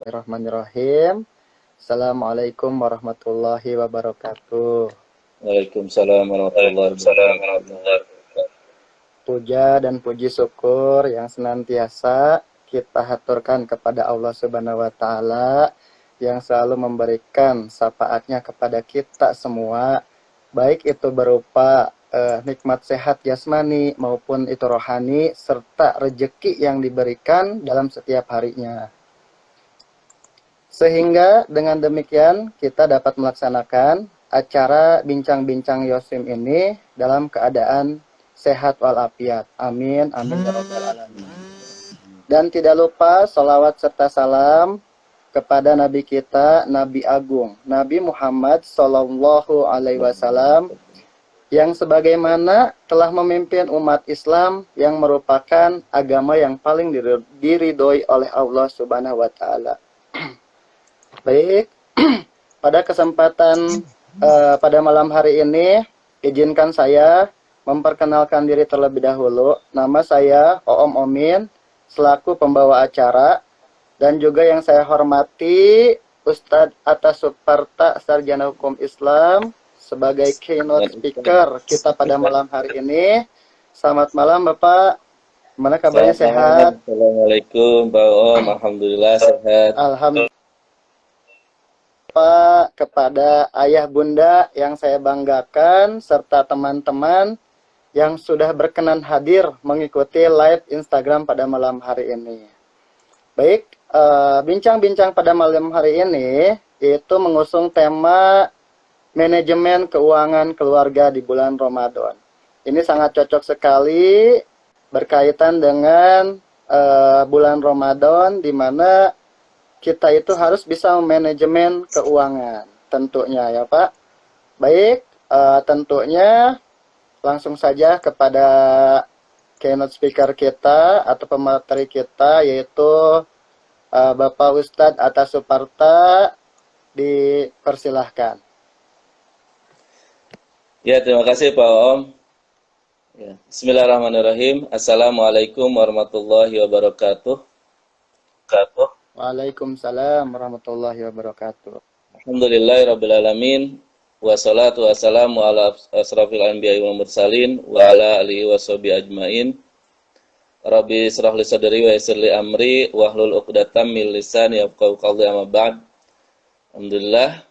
Bismillahirrahmanirrahim. Assalamualaikum warahmatullahi wabarakatuh. Waalaikumsalam warahmatullahi wabarakatuh. Puja dan puji syukur yang senantiasa kita haturkan kepada Allah Subhanahu wa taala yang selalu memberikan syafaatnya kepada kita semua, baik itu berupa nikmat sehat jasmani maupun itu rohani, serta rejeki yang diberikan dalam setiap harinya. Sehingga dengan demikian kita dapat melaksanakan acara bincang-bincang Yosim ini dalam keadaan sehat walafiat. Amin, amin ya rabbal alamin. Dan tidak lupa sholawat serta salam kepada Nabi kita, Nabi Agung, Nabi Muhammad Sallallahu Alaihi Wasallam, yang sebagaimana telah memimpin umat Islam yang merupakan agama yang paling diridhoi oleh Allah Subhanahu wa taala. Baik, pada kesempatan pada malam hari ini, izinkan saya memperkenalkan diri terlebih dahulu. Nama saya Oom Omin, selaku pembawa acara, dan juga yang saya hormati Ustadz Atta Suparta, Sarjana Hukum Islam, sebagai keynote speaker kita pada malam hari ini. Selamat malam Bapak, gimana kabarnya, sehat? Assalamualaikum Pak Om, alhamdulillah sehat. Alhamdulillah. Pak, kepada ayah bunda yang saya banggakan serta teman-teman yang sudah berkenan hadir mengikuti live Instagram pada malam hari ini. Baik, bincang-bincang pada malam hari ini itu mengusung tema manajemen keuangan keluarga di bulan Ramadan. Ini sangat cocok sekali berkaitan dengan bulan Ramadan, di mana kita itu harus bisa memanajemen keuangan, tentunya ya Pak. Baik, tentunya langsung saja kepada keynote speaker kita atau pemateri kita, yaitu Bapak Ustadz Atta Suparta, dipersilahkan. Ya, terima kasih Pak Om. Ya. Bismillahirrahmanirrahim. Assalamualaikum warahmatullahi wabarakatuh. Waalaikumsalam warahmatullahi wabarakatuh. Alhamdulillahirrabbilalamin. Wassalatu wassalamu ala asrafil anbiya'i wal mursalin wa ala alihi washabihi ajmain. Rabbi israh li sadri wa yassir li amri wahlul 'uqdatam min lisani yafqahu qawli, amma ba'd. Alhamdulillah,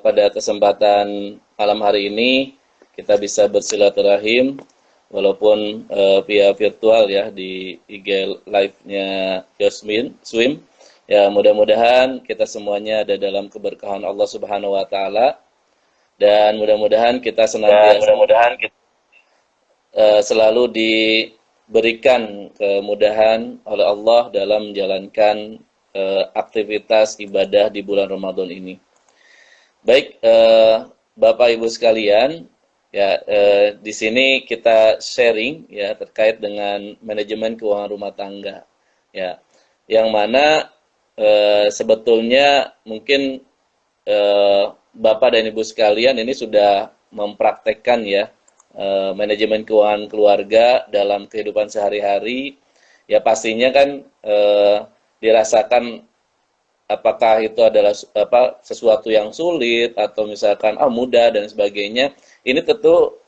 pada kesempatan malam hari ini kita bisa bersilaturahim walaupun via virtual ya di IG live-nya Yasmin Swim. Ya, mudah-mudahan kita semuanya ada dalam keberkahan Allah Subhanahu wa taala, dan mudah-mudahan kita senantiasa selalu diberikan kemudahan oleh Allah dalam menjalankan aktivitas ibadah di bulan Ramadan ini. Baik, Bapak Ibu sekalian, ya, di sini kita sharing ya terkait dengan manajemen keuangan rumah tangga, ya, yang mana sebetulnya mungkin Bapak dan Ibu sekalian ini sudah mempraktekkan ya manajemen keuangan keluarga dalam kehidupan sehari-hari. Ya pastinya kan dirasakan apakah itu adalah sesuatu yang sulit atau misalkan mudah dan sebagainya. Ini tentu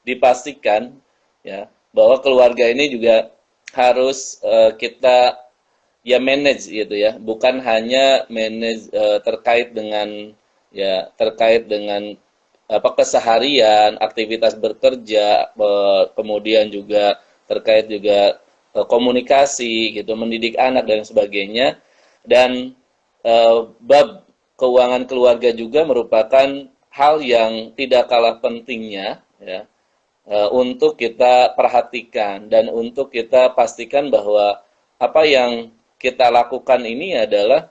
dipastikan ya bahwa keluarga ini juga harus kita ya manage gitu ya, bukan hanya manage terkait dengan keseharian, aktivitas bekerja, kemudian juga terkait juga komunikasi gitu, mendidik anak dan sebagainya. Dan bab keuangan keluarga juga merupakan hal yang tidak kalah pentingnya ya, untuk kita perhatikan dan untuk kita pastikan bahwa apa yang kita lakukan ini adalah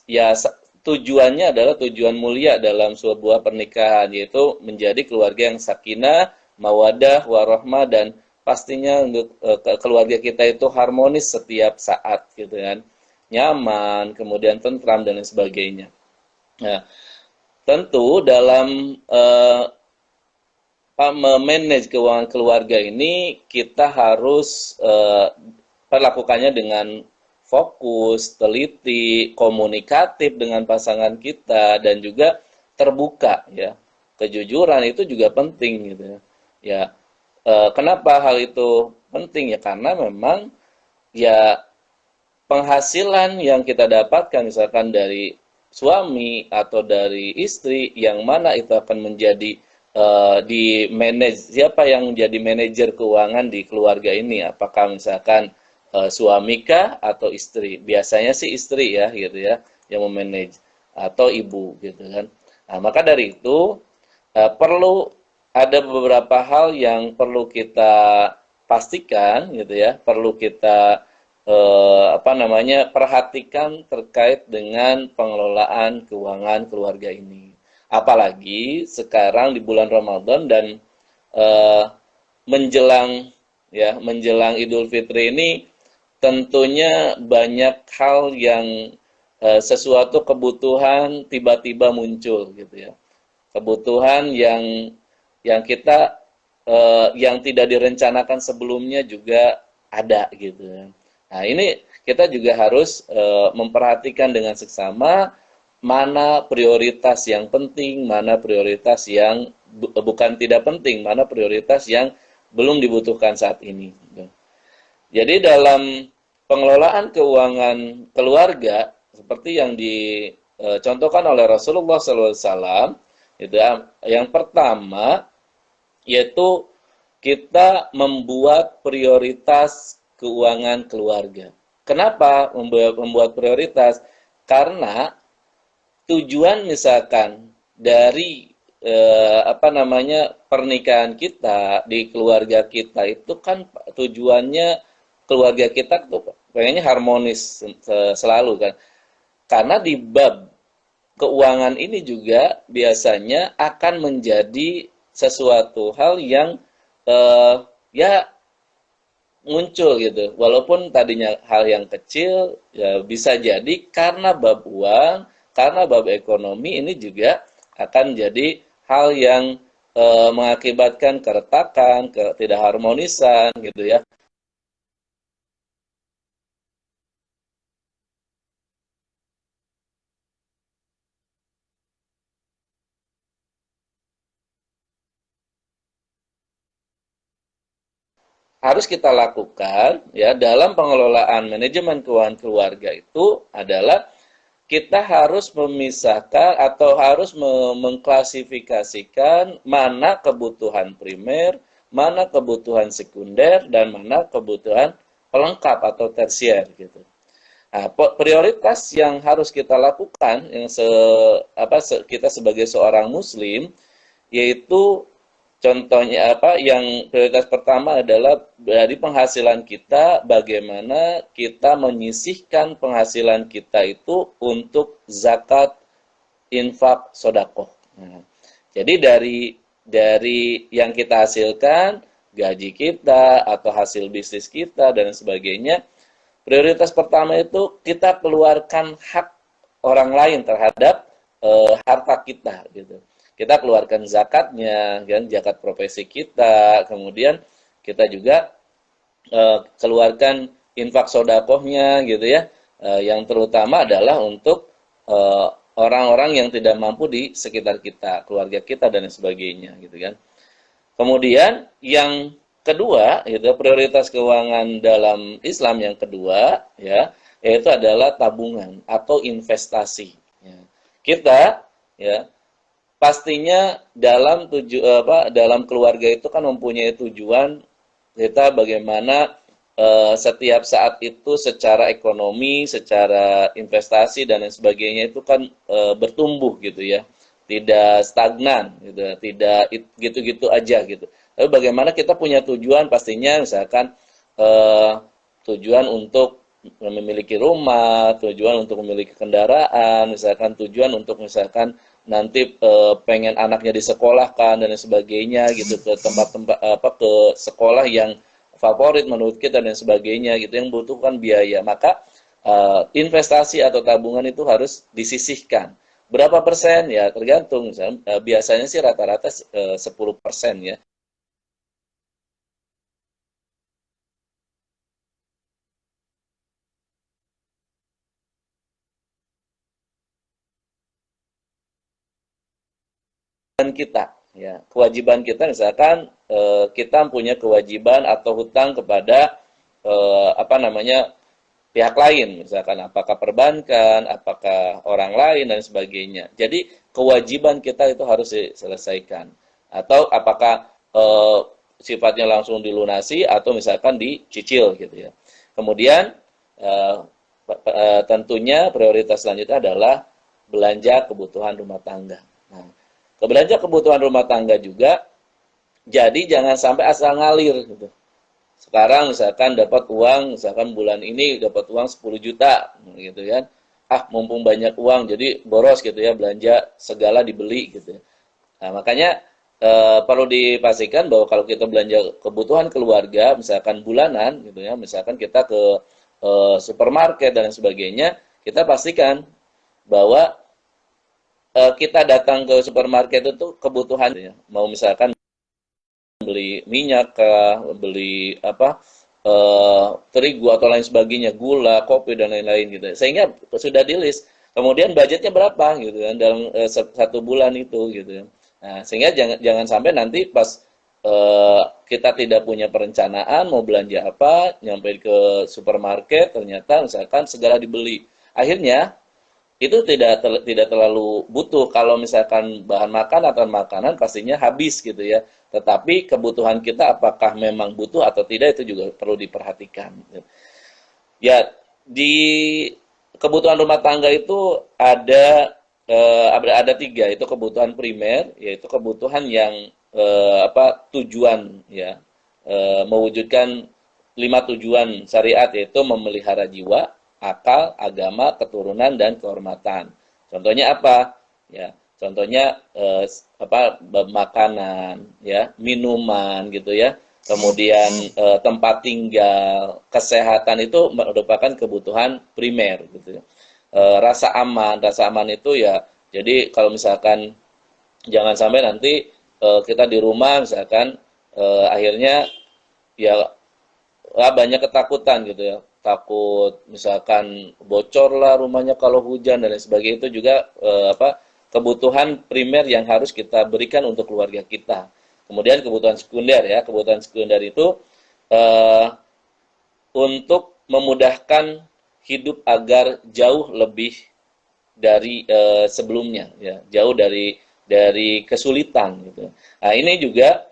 ya tujuannya adalah tujuan mulia dalam sebuah pernikahan, yaitu menjadi keluarga yang sakinah, mawaddah, warahmah, dan pastinya untuk keluarga kita itu harmonis setiap saat gitu kan, nyaman, kemudian tentram dan lain sebagainya. Nah, tentu dalam memanage keuangan keluarga ini kita harus perlakukannya dengan fokus, teliti, komunikatif dengan pasangan kita, dan juga terbuka ya. Kejujuran itu juga penting gitu ya. Ya, kenapa hal itu penting ya? Karena memang ya penghasilan yang kita dapatkan misalkan dari suami atau dari istri yang mana itu akan menjadi di manage, siapa yang jadi manajer keuangan di keluarga ini, apakah misalkan suami kah atau istri? Biasanya sih istri ya gitu ya yang memanage, atau ibu gitu kan. Nah, maka dari itu perlu ada beberapa hal yang perlu kita pastikan gitu ya, perlu kita perhatikan terkait dengan pengelolaan keuangan keluarga ini. Apalagi sekarang di bulan Ramadan dan eh, menjelang menjelang Idul Fitri ini tentunya banyak hal yang sesuatu kebutuhan tiba-tiba muncul gitu ya. Kebutuhan yang kita yang tidak direncanakan sebelumnya juga ada gitu kan. Nah, ini kita juga harus memperhatikan dengan seksama mana prioritas yang penting, mana prioritas yang bukan tidak penting, mana prioritas yang belum dibutuhkan saat ini. Jadi dalam pengelolaan keuangan keluarga seperti yang dicontohkan oleh Rasulullah SAW, itu yang pertama yaitu kita membuat prioritas keuangan keluarga. Kenapa membuat prioritas? Karena tujuan misalkan dari pernikahan kita di keluarga kita itu kan tujuannya keluarga kita tuh pengennya harmonis selalu kan. Karena di bab keuangan ini juga biasanya akan menjadi sesuatu hal yang ya muncul gitu. Walaupun tadinya hal yang kecil, ya bisa jadi karena bab uang, karena bab ekonomi ini juga akan jadi hal yang mengakibatkan keretakan, ketidakharmonisan gitu ya. Harus kita lakukan ya dalam pengelolaan manajemen keuangan keluarga itu adalah kita harus memisahkan atau harus mengklasifikasikan mana kebutuhan primer, mana kebutuhan sekunder, dan mana kebutuhan pelengkap atau tersier gitu. Nah, prioritas yang harus kita lakukan yang kita sebagai seorang muslim yaitu contohnya yang prioritas pertama adalah dari penghasilan kita, bagaimana kita menyisihkan penghasilan kita itu untuk zakat, infak, sodakoh. Nah, jadi dari yang kita hasilkan, gaji kita atau hasil bisnis kita dan sebagainya, prioritas pertama itu kita keluarkan hak orang lain terhadap harta kita gitu. Kita keluarkan zakatnya, kan, zakat profesi kita, kemudian kita juga keluarkan infak sodakohnya, gitu ya, yang terutama adalah untuk orang-orang yang tidak mampu di sekitar kita, keluarga kita dan sebagainya, gitu kan. Kemudian yang kedua, itu prioritas keuangan dalam Islam yang kedua, ya, yaitu adalah tabungan atau investasi. Ya. Kita, ya, pastinya dalam keluarga itu kan mempunyai tujuan kita bagaimana setiap saat itu secara ekonomi, secara investasi dan lain sebagainya itu kan bertumbuh gitu ya, tidak stagnan gitu, tidak gitu-gitu aja gitu. Tapi bagaimana kita punya tujuan pastinya misalkan tujuan untuk memiliki rumah, tujuan untuk memiliki kendaraan, misalkan tujuan untuk misalkan nanti pengen anaknya disekolahkan dan sebagainya gitu ke tempat-tempat ke sekolah yang favorit menurut kita dan sebagainya gitu yang membutuhkan biaya, maka investasi atau tabungan itu harus disisihkan. Berapa persen ya tergantung, misalnya, biasanya sih rata-rata 10% ya. kita, ya. Kewajiban kita misalkan kita punya kewajiban atau hutang kepada apa namanya pihak lain, misalkan apakah perbankan, apakah orang lain dan sebagainya. Jadi kewajiban kita itu harus diselesaikan. Atau apakah sifatnya langsung dilunasi atau misalkan dicicil gitu ya. Kemudian tentunya prioritas selanjutnya adalah belanja kebutuhan rumah tangga. Nah, belanja kebutuhan rumah tangga juga, jadi jangan sampai asal ngalir gitu. Sekarang misalkan dapat uang, misalkan bulan ini dapat uang 10 juta gitu kan. Ah, mumpung banyak uang jadi boros gitu ya, belanja segala dibeli gitu ya. Nah, makanya perlu dipastikan bahwa kalau kita belanja kebutuhan keluarga, misalkan bulanan gitu ya, misalkan kita ke supermarket dan sebagainya, kita pastikan bahwa kita datang ke supermarket itu kebutuhan ya. Mau misalkan beli minyak kah, beli apa terigu atau lain sebagainya, gula, kopi dan lain-lain gitu. Sehingga sudah di list. Kemudian budgetnya berapa gitu kan dalam satu bulan itu gitu. Nah, sehingga jangan sampai nanti pas kita tidak punya perencanaan mau belanja apa, nyampe ke supermarket ternyata misalkan segala dibeli. Akhirnya itu tidak terlalu butuh. Kalau misalkan bahan makan atau makanan pastinya habis gitu ya. Tetapi kebutuhan kita apakah memang butuh atau tidak itu juga perlu diperhatikan. Ya, di kebutuhan rumah tangga itu ada tiga, itu kebutuhan primer, yaitu kebutuhan yang tujuan ya, mewujudkan 5 tujuan syariat, yaitu memelihara jiwa, akal, agama, keturunan dan kehormatan. Contohnya apa? Ya, contohnya makanan, ya, minuman gitu ya. Kemudian tempat tinggal, kesehatan itu merupakan kebutuhan primer gitu ya. Rasa aman itu ya. Jadi kalau misalkan jangan sampai nanti kita di rumah misalkan akhirnya ya banyak ketakutan gitu ya. Takut misalkan bocor lah rumahnya kalau hujan dan lain sebagainya, itu juga kebutuhan primer yang harus kita berikan untuk keluarga kita. Kemudian kebutuhan sekunder ya, kebutuhan sekunder itu untuk memudahkan hidup agar jauh lebih dari sebelumnya ya, jauh dari kesulitan gitu. Nah, ini juga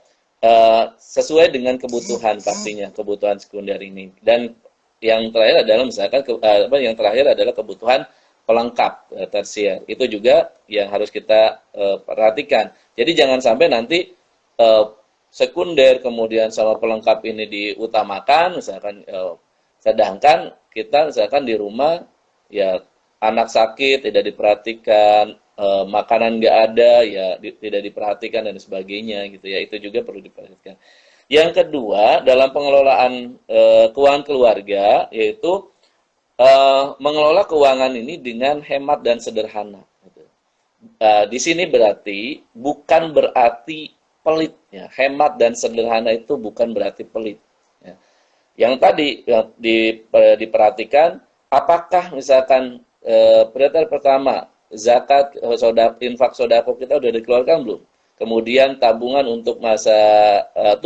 sesuai dengan kebutuhan pastinya, kebutuhan sekunder ini. Dan yang terakhir adalah misalkan yang terakhir adalah kebutuhan pelengkap tersier. Itu juga yang harus kita perhatikan. Jadi jangan sampai nanti sekunder kemudian sama pelengkap ini diutamakan, misalkan sedangkan kita misalkan di rumah ya anak sakit tidak diperhatikan, makanan nggak ada ya tidak diperhatikan dan sebagainya gitu ya, itu juga perlu diperhatikan. Yang kedua dalam pengelolaan keuangan keluarga yaitu mengelola keuangan ini dengan hemat dan sederhana. Gitu. Di sini berarti bukan berarti pelit ya, hemat dan sederhana itu bukan berarti pelit. Ya. Yang tadi yang diperhatikan apakah misalkan prioritas pertama zakat, infak sodako kita udah dikeluarkan belum? Kemudian tabungan untuk masa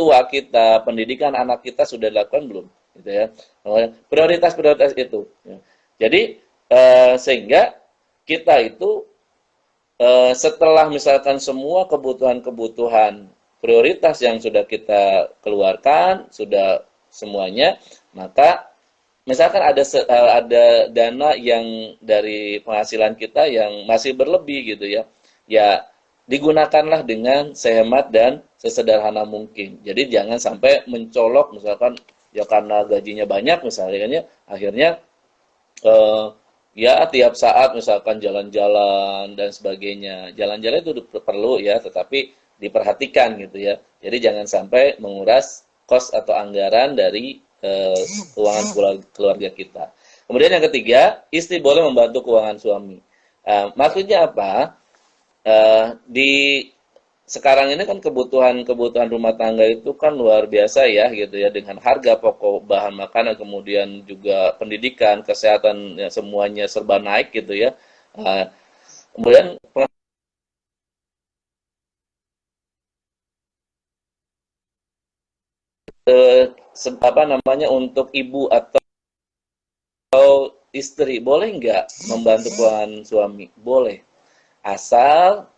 tua kita, pendidikan anak kita sudah dilakukan belum? Gitu ya. Prioritas-prioritas itu. Ya. Jadi sehingga kita itu setelah misalkan semua kebutuhan-kebutuhan prioritas yang sudah kita keluarkan, sudah semuanya, maka misalkan ada dana yang dari penghasilan kita yang masih berlebih gitu ya, ya digunakanlah dengan sehemat dan sesederhana mungkin. Jadi jangan sampai mencolok misalkan ya karena gajinya banyak misalnya, akhirnya ya tiap saat misalkan jalan-jalan dan sebagainya. Jalan-jalan itu perlu ya, tetapi diperhatikan gitu ya. Jadi jangan sampai menguras kos atau anggaran dari keuangan keluarga kita. Kemudian yang ketiga, istri boleh membantu keuangan suami. Maksudnya apa? Di sekarang ini kan kebutuhan rumah tangga itu kan luar biasa ya gitu ya, dengan harga pokok bahan makanan, kemudian juga pendidikan, kesehatan ya, semuanya serba naik gitu ya. Kemudian apa namanya, untuk ibu atau istri boleh nggak membantu keuangan suami? Boleh, asal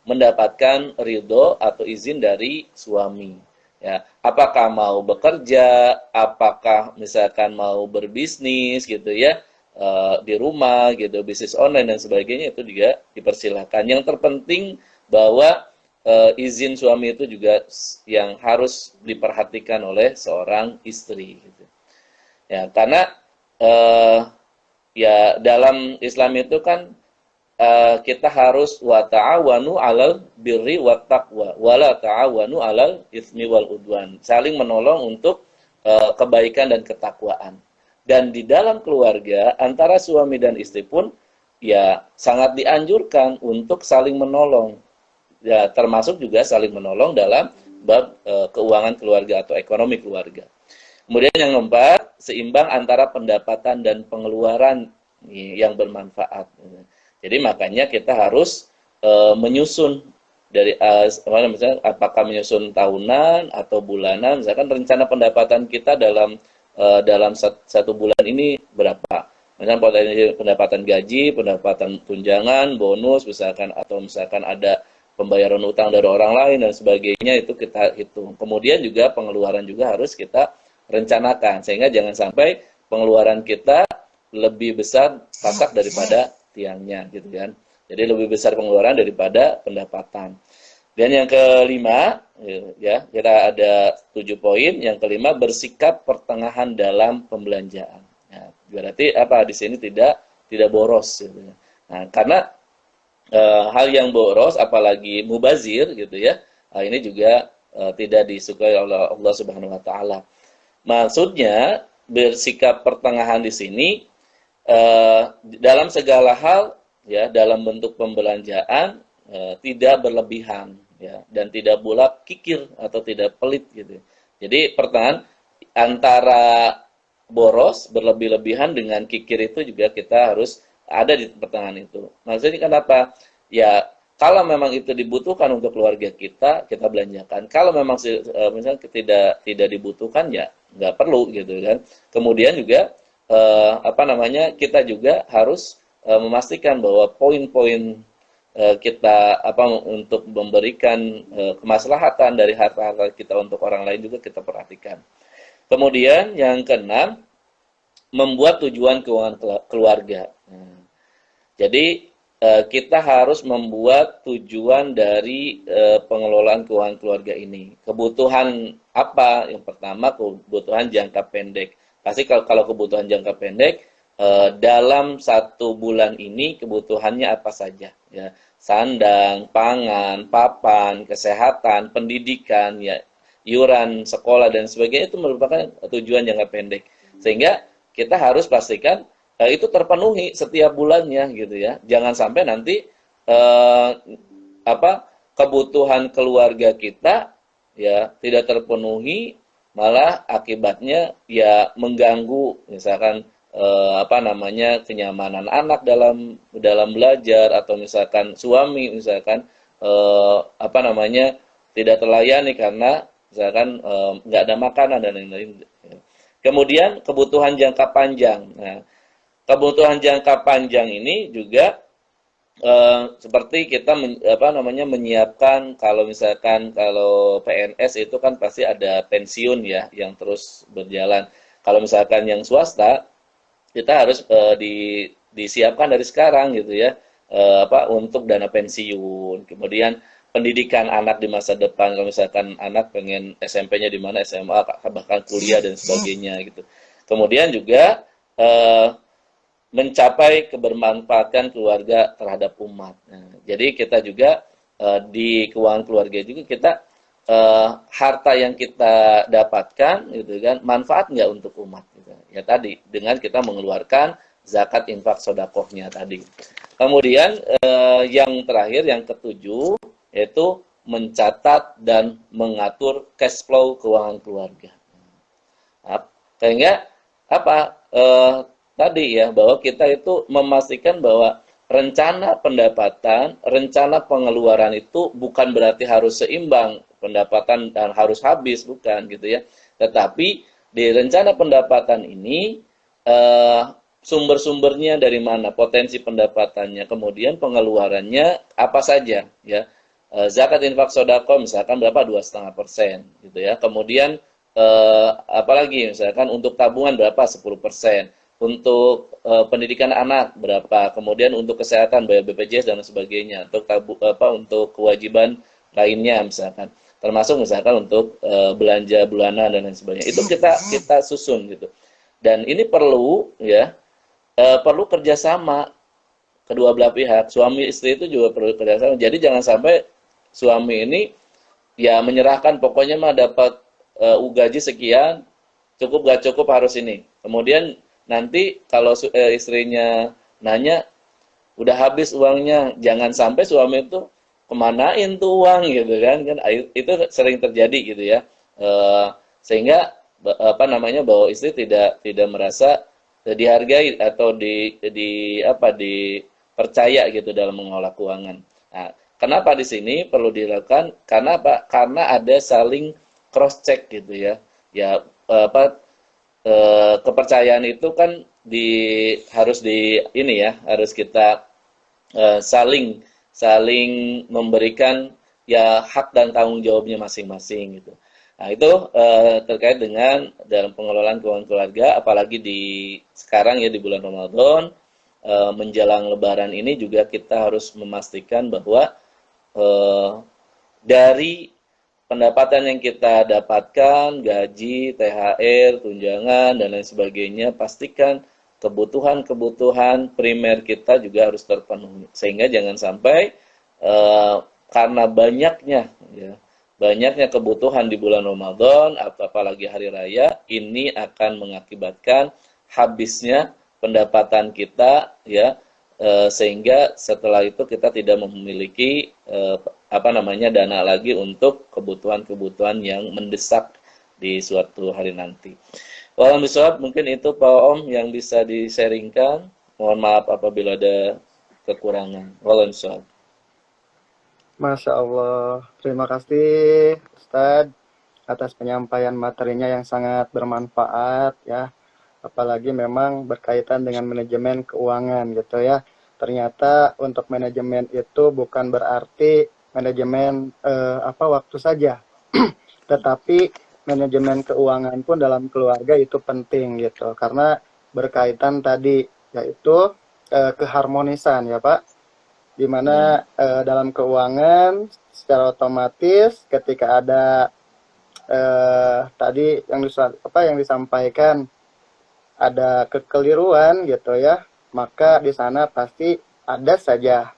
mendapatkan ridho atau izin dari suami. Ya, apakah mau bekerja, apakah misalkan mau berbisnis gitu ya, di rumah gitu, bisnis online dan sebagainya, itu juga dipersilahkan. Yang terpenting bahwa izin suami itu juga yang harus diperhatikan oleh seorang istri gitu. Ya, karena eh, ya dalam Islam itu kan kita harus wa ta'awanu 'alal birri wat taqwa wa la ta'awanu 'alal itsmi wal udwan. Saling menolong untuk kebaikan dan ketakwaan. Dan di dalam keluarga antara suami dan istri pun ya sangat dianjurkan untuk saling menolong. Ya, termasuk juga saling menolong dalam bab keuangan keluarga atau ekonomi keluarga. Kemudian yang keempat, seimbang antara pendapatan dan pengeluaran yang bermanfaat. Jadi makanya kita harus menyusun dari misalnya apakah menyusun tahunan atau bulanan, misalkan rencana pendapatan kita dalam satu bulan ini berapa. Misalkan pendapatan gaji, pendapatan tunjangan, bonus misalkan, atau misalkan ada pembayaran utang dari orang lain dan sebagainya, itu kita hitung. Kemudian juga pengeluaran juga harus kita rencanakan, sehingga jangan sampai pengeluaran kita lebih besar pasak daripada tiangnya gitu kan. Jadi lebih besar pengeluaran daripada pendapatan. Dan yang kelima, ya, kita ada 7 poin. Yang kelima, bersikap pertengahan dalam pembelanjaan. Nah, berarti apa, di sini tidak boros gitu. Nah, karena hal yang boros apalagi mubazir gitu ya, ini juga tidak disukai oleh Allah Subhanahu wa taala. Maksudnya bersikap pertengahan di sini dalam segala hal ya, dalam bentuk pembelanjaan tidak berlebihan ya, dan tidak pula kikir atau tidak pelit gitu. Jadi pertengahan antara boros berlebih-lebihan dengan kikir itu juga kita harus ada di pertengahan itu. Maksudnya kenapa? Ya kalau memang itu dibutuhkan untuk keluarga kita, kita belanjakan. Kalau memang misalnya tidak dibutuhkan, ya nggak perlu gitu kan. Kemudian juga apa namanya, kita juga harus memastikan bahwa poin-poin kita apa untuk memberikan kemaslahatan dari harta-harta kita untuk orang lain juga kita perhatikan. Kemudian yang keenam, membuat tujuan keuangan keluarga. Jadi kita harus membuat tujuan dari pengelolaan keuangan keluarga ini. Kebutuhan apa? Yang pertama, kebutuhan jangka pendek. Pasti kalau kebutuhan jangka pendek, dalam 1 bulan ini kebutuhannya apa saja? Ya, sandang, pangan, papan, kesehatan, pendidikan, ya, iuran sekolah dan sebagainya, itu merupakan tujuan jangka pendek. Sehingga kita harus pastikan itu terpenuhi setiap bulannya gitu ya. Jangan sampai nanti apa kebutuhan keluarga kita ya tidak terpenuhi, malah akibatnya ya mengganggu misalkan apa namanya, kenyamanan anak dalam belajar, atau misalkan suami misalkan apa namanya tidak terlayani karena misalkan nggak ada makanan dan lain-lain. Kemudian kebutuhan jangka panjang. Nah, kebutuhan jangka panjang ini juga seperti kita menyiapkan, kalau misalkan kalau PNS itu kan pasti ada pensiun ya yang terus berjalan. Kalau misalkan yang swasta, kita harus disiapkan dari sekarang gitu ya, untuk dana pensiun. Kemudian pendidikan anak di masa depan, kalau misalkan anak pengen SMP-nya di mana, SMA, bahkan kuliah dan sebagainya gitu. Kemudian juga mencapai kebermanfaatan keluarga terhadap umat. Nah, jadi kita juga di keuangan keluarga juga kita harta yang kita dapatkan gitu kan, manfaat nggak untuk umat gitu. Ya tadi dengan kita mengeluarkan zakat, infak, sodakohnya tadi. Kemudian yang terakhir, yang ketujuh, yaitu mencatat dan mengatur cash flow keuangan keluarga. Nah, sehingga apa tadi ya, bahwa kita itu memastikan bahwa rencana pendapatan, rencana pengeluaran itu bukan berarti harus seimbang pendapatan dan harus habis, bukan gitu ya. Tetapi di rencana pendapatan ini sumber-sumbernya dari mana, potensi pendapatannya, kemudian pengeluarannya apa saja ya. Zakat infak sodako misalkan berapa, 2,5% gitu ya. Kemudian apalagi misalkan untuk tabungan berapa, 10%. Untuk pendidikan anak berapa, kemudian untuk kesehatan bayar BPJS dan sebagainya, untuk untuk kewajiban lainnya misalkan, termasuk misalkan untuk belanja bulanan dan lain sebagainya. Itu kita susun gitu. Dan ini perlu ya, perlu kerjasama kedua belah pihak. Suami istri itu juga perlu kerjasama. Jadi jangan sampai suami ini ya menyerahkan, pokoknya mah dapat gaji sekian, cukup gak cukup harus ini. Kemudian nanti kalau istrinya nanya, udah habis uangnya, jangan sampai suami itu kemanain tuh uang gitu kan, itu sering terjadi gitu ya. Sehingga apa namanya, bahwa istri tidak merasa dihargai atau dipercaya gitu dalam mengelola keuangan. Nah, kenapa di sini perlu dilakukan? Karena apa? Karena ada saling cross check gitu ya. Ya kepercayaan itu kan harus harus kita saling saling memberikan ya hak dan tanggung jawabnya masing-masing gitu. Nah, itu terkait dengan dalam pengelolaan keuangan keluarga, apalagi sekarang ya di bulan Ramadan, menjelang Lebaran ini juga kita harus memastikan bahwa dari pendapatan yang kita dapatkan, gaji, THR, tunjangan, dan lain sebagainya, pastikan kebutuhan-kebutuhan primer kita juga harus terpenuhi. Sehingga jangan sampai karena banyaknya kebutuhan di bulan Ramadan, apalagi hari raya, ini akan mengakibatkan habisnya pendapatan kita ya, sehingga setelah itu kita tidak memiliki dana lagi untuk kebutuhan-kebutuhan yang mendesak di suatu hari nanti. Walau bisawab, mungkin itu Pak Om yang bisa di-sharingkan. Mohon maaf apabila ada kekurangan. Walau bisawab. Masya Allah, terima kasih Ustadz atas penyampaian materinya yang sangat bermanfaat ya. Apalagi memang berkaitan dengan manajemen keuangan gitu ya. Ternyata untuk manajemen itu bukan berarti manajemen waktu saja, tetapi manajemen keuangan pun dalam keluarga itu penting gitu, karena berkaitan tadi yaitu keharmonisan ya Pak, di mana dalam keuangan secara otomatis ketika ada tadi yang disampaikan ada kekeliruan gitu ya, maka di sana pasti ada saja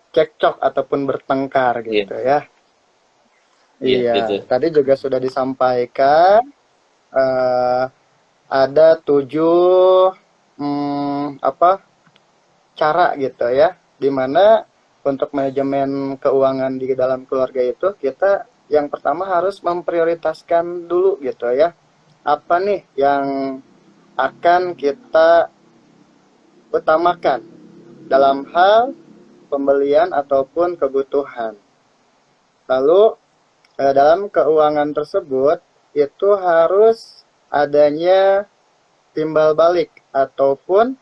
cekcok ataupun bertengkar gitu ya. Iya, gitu. tadi juga sudah disampaikan ada 7 cara gitu ya, dimana untuk manajemen keuangan di dalam keluarga itu kita yang pertama harus memprioritaskan dulu gitu ya, apa nih yang akan kita utamakan dalam hal pembelian ataupun kebutuhan. Lalu dalam keuangan tersebut itu harus adanya timbal balik ataupun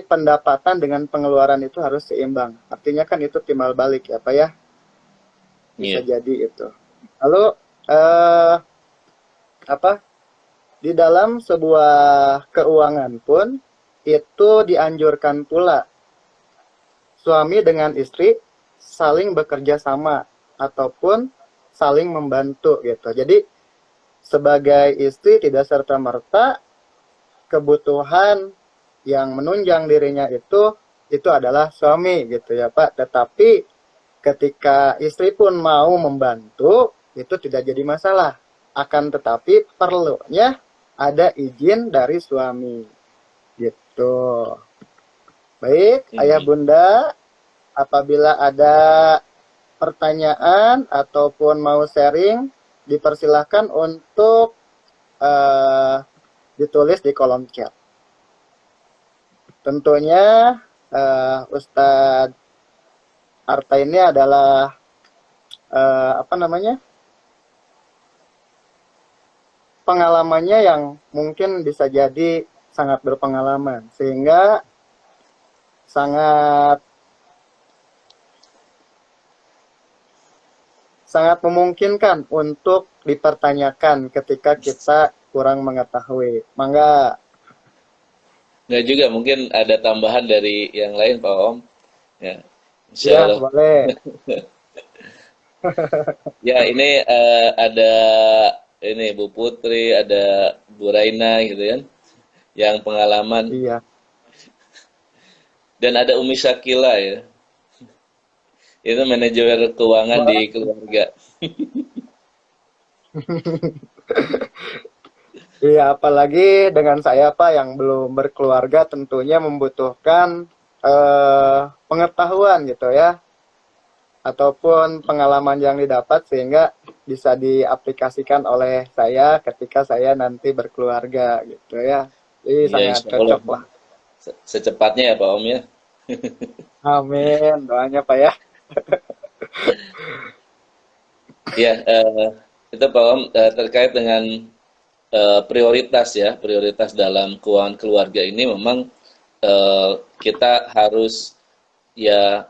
pendapatan dengan pengeluaran itu harus seimbang. Artinya kan itu timbal balik ya Pak ya. Bisa jadi itu. Lalu di dalam sebuah keuangan pun itu dianjurkan pula suami dengan istri saling bekerja sama ataupun saling membantu gitu. Jadi sebagai istri tidak serta-merta kebutuhan yang menunjang dirinya itu adalah suami gitu ya Pak. Tetapi ketika istri pun mau membantu itu tidak jadi masalah. Akan tetapi perlunya ada izin dari suami gitu. Baik, Ayah Bunda, apabila ada pertanyaan ataupun mau sharing, dipersilahkan untuk ditulis di kolom chat. Tentunya Ustadz harta ini adalah apa namanya, pengalamannya yang mungkin bisa jadi sangat berpengalaman, sehingga sangat sangat memungkinkan untuk dipertanyakan ketika kita kurang mengetahui. Mangga. Nggak juga, mungkin ada tambahan dari yang lain Pak Om. Ya, Insya Ya, Allah. boleh. Ya, ini ada ini Bu Putri, ada Bu Raina gitu kan, yang pengalaman. Iya. Dan ada Umi Syakila ya, itu manajer keuangan di Boleh. keluarga. Iya, apalagi dengan saya Pak yang belum berkeluarga tentunya membutuhkan pengetahuan gitu ya, ataupun pengalaman yang didapat sehingga bisa diaplikasikan oleh saya ketika saya nanti berkeluarga gitu ya. Jadi Ya, sangat insya Allah cocok lah. secepatnya ya Pak Om ya. Amin, doanya Pak ya. Ya, itu Pak Om terkait dengan prioritas ya, prioritas dalam keuangan keluarga ini memang kita harus ya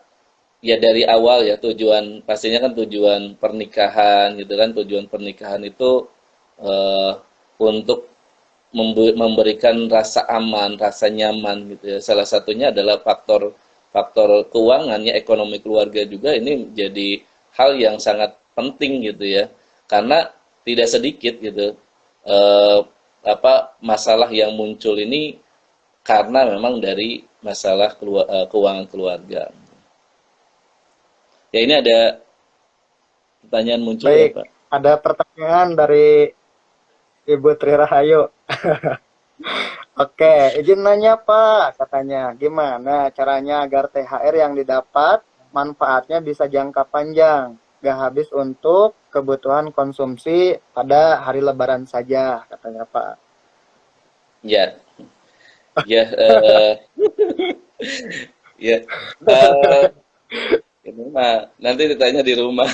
ya dari awal ya, tujuan pastinya kan tujuan pernikahan gitu kan, tujuan pernikahan itu eh, untuk memberikan rasa aman, rasa nyaman gitu ya. Salah satunya adalah faktor faktor keuangannya, ekonomi keluarga juga ini jadi hal yang sangat penting gitu ya. Karena tidak sedikit gitu eh, masalah yang muncul ini karena memang dari masalah keuangan keluarga. Ya, ini ada pertanyaan muncul ya Baik, Pak. ada pertanyaan dari Ibu Tri Rahayu. Oke, izin nanya Pak, katanya gimana caranya agar THR yang didapat manfaatnya bisa jangka panjang, gak habis untuk kebutuhan konsumsi pada hari Lebaran saja, katanya Pak. Ya, ya, ya. Eh, ini mah nanti ditanya di rumah.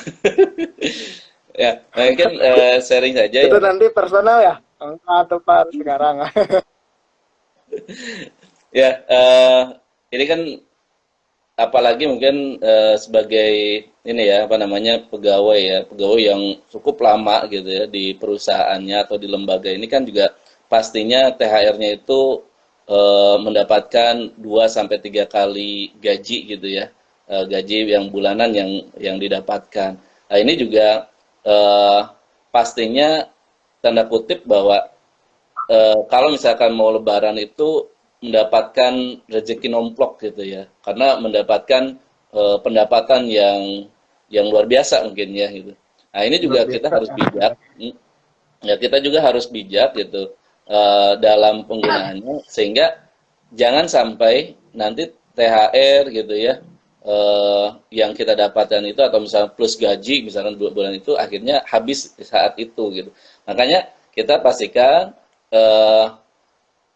Ya, mungkin sharing saja Itu ya. nanti personal ya? Enggak tuh Pak sekarang. Ya, ini kan apalagi mungkin sebagai ini ya apa namanya pegawai yang cukup lama gitu ya di perusahaannya atau di lembaga ini kan juga pastinya THR-nya itu mendapatkan 2 sampai 3 kali gaji gitu ya. Gaji yang bulanan yang didapatkan. Nah, ini juga eh, pastinya tanda kutip bahwa kalau misalkan mau lebaran itu mendapatkan rezeki nomplok gitu ya. Karena mendapatkan pendapatan yang luar biasa mungkin ya gitu. Nah, ini Luar juga kita biasa harus ya. bijak. Ya, kita juga harus bijak gitu dalam penggunaannya sehingga jangan sampai nanti THR gitu ya yang kita dapatkan itu atau misalnya plus gaji misalkan 2 bulan itu akhirnya habis saat itu gitu. Makanya kita pastikan eh,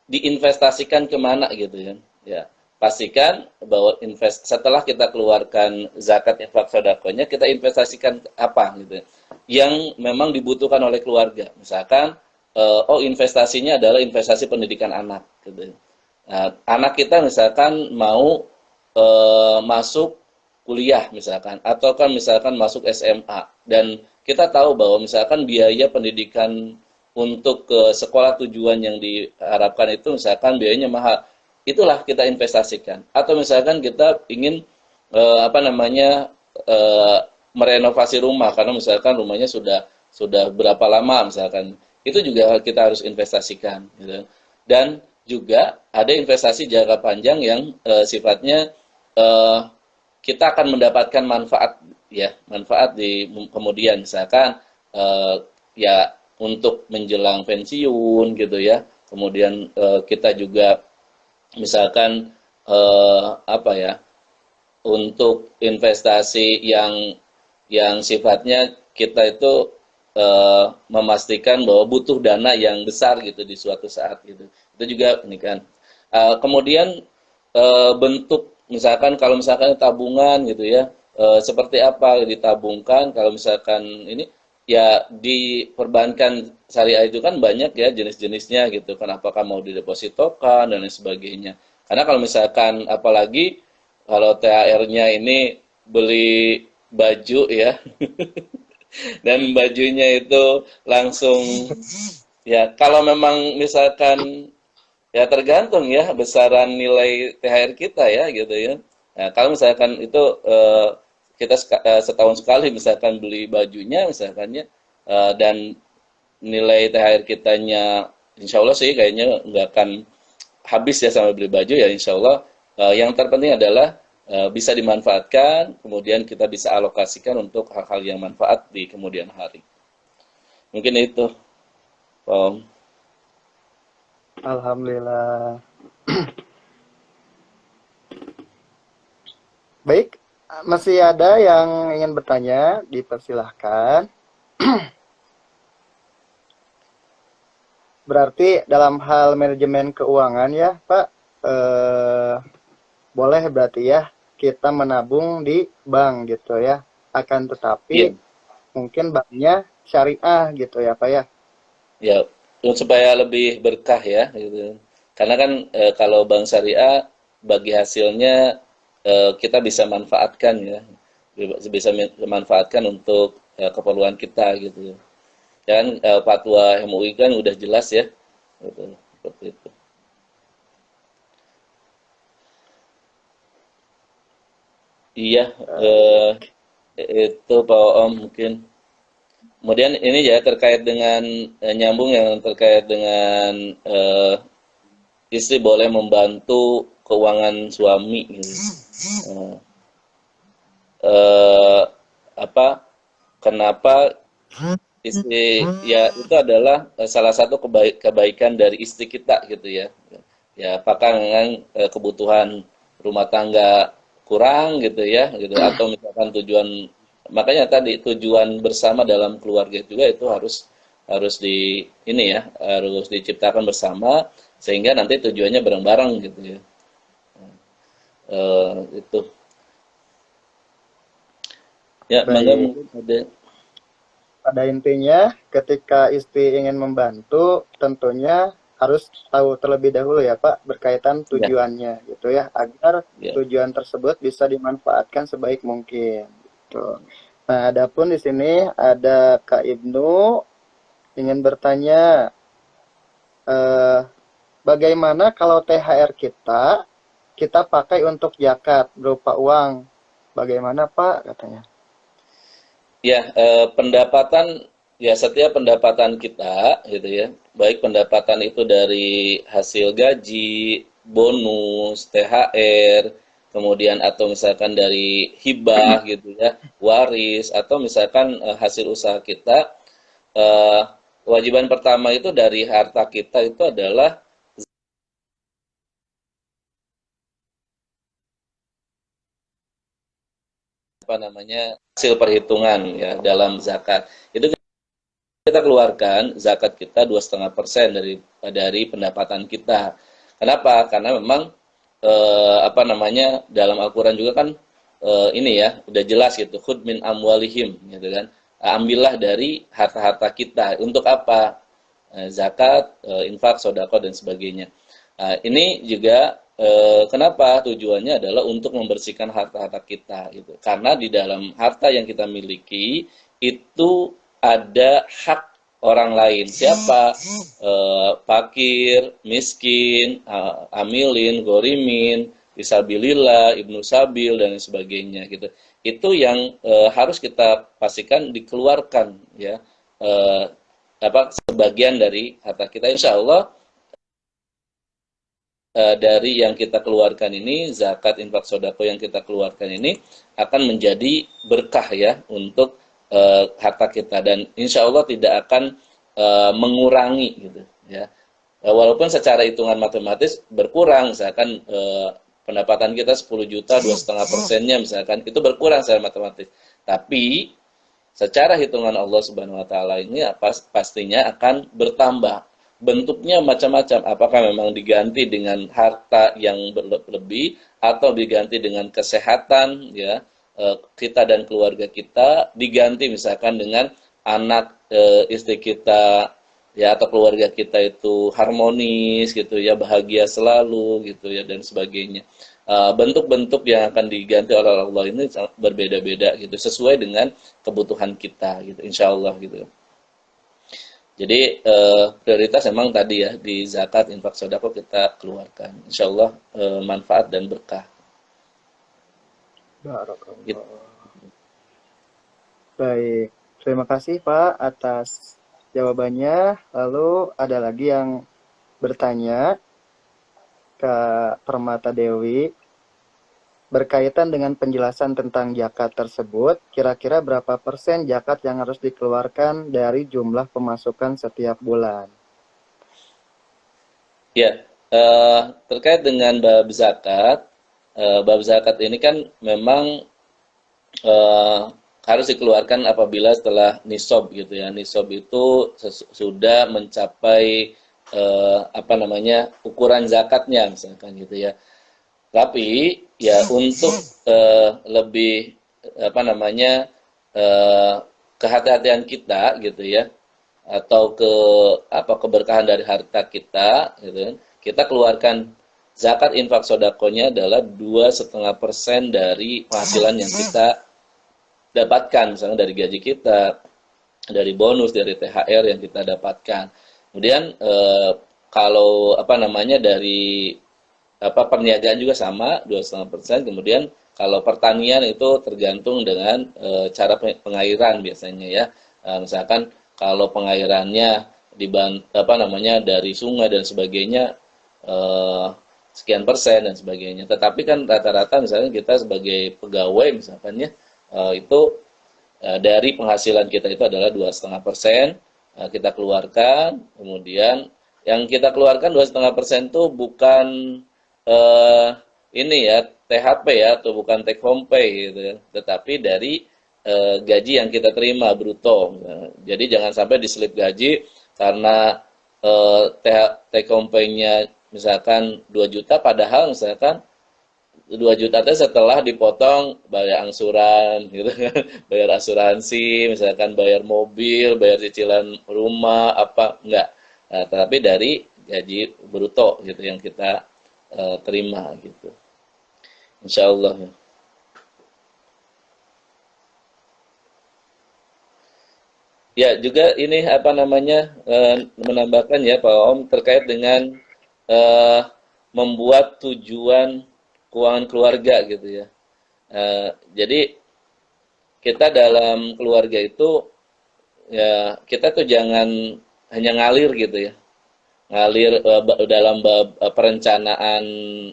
diinvestasikan kemana gitu kan. Ya, pastikan bahwa setelah kita keluarkan zakat infak sedekahnya kita investasikan apa gitu. Yang memang dibutuhkan oleh keluarga. Misalkan oh investasinya adalah investasi pendidikan anak gitu. Nah, anak kita misalkan mau masuk kuliah misalkan atau kan misalkan masuk SMA dan kita tahu bahwa misalkan biaya pendidikan untuk ke sekolah tujuan yang diharapkan itu misalkan biayanya mahal, itulah kita investasikan. Atau misalkan kita ingin apa namanya merenovasi rumah karena misalkan rumahnya sudah berapa lama misalkan, itu juga kita harus investasikan. Gitu. Dan juga ada investasi jangka panjang yang sifatnya eh, kita akan mendapatkan manfaat ya manfaat di kemudian misalkan ya untuk menjelang pensiun gitu ya kemudian kita juga misalkan apa ya untuk investasi yang sifatnya kita itu memastikan bahwa butuh dana yang besar gitu di suatu saat gitu itu juga ini kan kemudian bentuk misalkan kalau misalkan tabungan gitu ya seperti apa ditabungkan. Kalau misalkan ini ya di perbankan syariah itu kan banyak ya jenis-jenisnya gitu kan, apakah mau didepositokan dan lain sebagainya. Karena kalau misalkan apalagi kalau THR-nya ini beli baju ya dan bajunya itu langsung ya, kalau memang misalkan ya tergantung ya besaran nilai THR kita ya gitu ya. Nah, kalau misalkan itu kita setahun sekali misalkan beli bajunya misalkannya, dan nilai THR kitanya insya Allah sih kayaknya nggak akan habis ya sama beli baju ya, insya Allah. Yang terpenting adalah bisa dimanfaatkan, kemudian kita bisa alokasikan untuk hal-hal yang manfaat di kemudian hari. Mungkin itu, Om. Alhamdulillah. Baik, masih ada yang ingin bertanya, dipersilahkan. Berarti dalam hal manajemen keuangan ya, Pak, boleh berarti ya kita menabung di bank gitu ya. Akan tetapi Iya, mungkin banknya syariah gitu ya, Pak ya. ya, supaya lebih berkah ya, gitu. Karena kan kalau bank syariah bagi hasilnya kita bisa manfaatkan ya, bisa memanfaatkan untuk keperluan kita gitu. Dan fatwa MUI kan udah jelas ya, gitu, seperti itu. Iya, eh, itu Pak Om mungkin. Kemudian ini ya terkait dengan nyambung yang terkait dengan istri boleh membantu keuangan suami gitu. Eh, eh, apa? Kenapa istri ya itu adalah salah satu kebaikan dari istri kita gitu ya. Ya, apakah memang kebutuhan rumah tangga kurang gitu ya, gitu atau misalkan tujuan, makanya tadi tujuan bersama dalam keluarga juga itu harus harus di ini ya, harus diciptakan bersama sehingga nanti tujuannya bareng-bareng gitu ya. Itu ya, mangga Baik. mungkin ada. Pada intinya, ketika istri ingin membantu, tentunya harus tahu terlebih dahulu ya Pak, berkaitan Ya, tujuannya gitu ya, agar ya, tujuan tersebut bisa dimanfaatkan sebaik mungkin. Gitu. Nah, adapun di sini ada Kak Ibnu ingin bertanya, eh, bagaimana kalau THR kita pakai untuk zakat berupa uang? Bagaimana Pak katanya? ya, pendapatan ya, setiap pendapatan kita gitu ya, baik pendapatan itu dari hasil gaji, bonus, THR, kemudian atau misalkan dari hibah gitu ya, waris atau misalkan hasil usaha kita, eh, kewajiban pertama itu dari harta kita itu adalah apa namanya, hasil perhitungan ya dalam zakat. Itu kita keluarkan zakat kita 2,5% dari pendapatan kita. Kenapa? Karena memang apa namanya, dalam Al-Qur'an juga kan ini ya udah jelas gitu, khud min amwalihim gitu kan. Ambillah dari harta-harta kita. Untuk apa? Zakat, infak, sedekah dan sebagainya. Ini juga kenapa tujuannya adalah untuk membersihkan harta-harta kita gitu. Karena di dalam harta yang kita miliki itu ada hak orang lain. Siapa? Fakir, miskin, amilin, gorimin, fisabilillah, ibnu sabil dan sebagainya gitu. Itu yang harus kita pastikan dikeluarkan ya. Eh, apa sebagian dari harta kita, insya Allah dari yang kita keluarkan ini, zakat, infak, sodako yang kita keluarkan ini akan menjadi berkah ya untuk harta kita, dan insya Allah tidak akan mengurangi gitu ya. Walaupun secara hitungan matematis berkurang, misalkan pendapatan kita 10 juta, 2,5%-nya misalkan itu berkurang secara matematis, tapi secara hitungan Allah Subhanahu wa taala ini pastinya akan bertambah. Bentuknya macam-macam, apakah memang diganti dengan harta yang berlebih atau diganti dengan kesehatan ya, kita dan keluarga kita diganti misalkan dengan anak istri kita ya atau keluarga kita itu harmonis gitu ya, bahagia selalu gitu ya dan sebagainya. Bentuk-bentuk yang akan diganti oleh Allah ini sangat berbeda-beda gitu sesuai dengan kebutuhan kita gitu insya Allah gitu. Jadi prioritas memang tadi ya di zakat, infak, sedekah kita keluarkan. Insya Allah manfaat dan berkah. Gitu. Barakallah. Baik, terima kasih Pak atas jawabannya. Lalu ada lagi yang bertanya ke Permata Dewi berkaitan dengan penjelasan tentang zakat tersebut. Kira-kira berapa persen zakat yang harus dikeluarkan dari jumlah pemasukan setiap bulan? Ya, terkait dengan bab zakat ini kan memang harus dikeluarkan apabila setelah nisab gitu ya. Nisab itu sudah mencapai apa namanya ukuran zakatnya misalkan gitu ya. Tapi ya untuk lebih apa namanya kehati-hatian kita gitu ya atau keberkahan dari harta kita gitu kan, kita keluarkan zakat infak sodakonya adalah 2,5% dari penghasilan yang kita dapatkan misalnya dari gaji kita, dari bonus, dari THR yang kita dapatkan. Kemudian kalau apa namanya dari perniagaan juga sama 2,5%. Kemudian kalau pertanian itu tergantung dengan cara pengairan biasanya ya. Misalkan kalau pengairannya dari sungai dan sebagainya sekian persen dan sebagainya. Tetapi kan rata-rata misalnya kita sebagai pegawai misalkan ya itu dari penghasilan kita itu adalah 2,5% kita keluarkan. Kemudian yang kita keluarkan 2,5% itu bukan ini ya THP ya atau bukan take home pay gitu ya, tetapi dari gaji yang kita terima bruto. Jadi jangan sampai diselip gaji karena take home pay-nya misalkan 2 juta padahal misalkan 2 juta itu setelah dipotong bayar angsuran gitu kan, bayar asuransi, misalkan bayar mobil, bayar cicilan rumah apa enggak. Nah, tapi dari gaji bruto gitu yang kita terima gitu. Insya Allah ya. Ya juga ini apa namanya menambahkan ya Pak Om terkait dengan eh, membuat tujuan keuangan keluarga gitu ya. Jadi kita dalam keluarga itu ya kita tuh jangan hanya ngalir gitu ya. Ngalir dalam perencanaan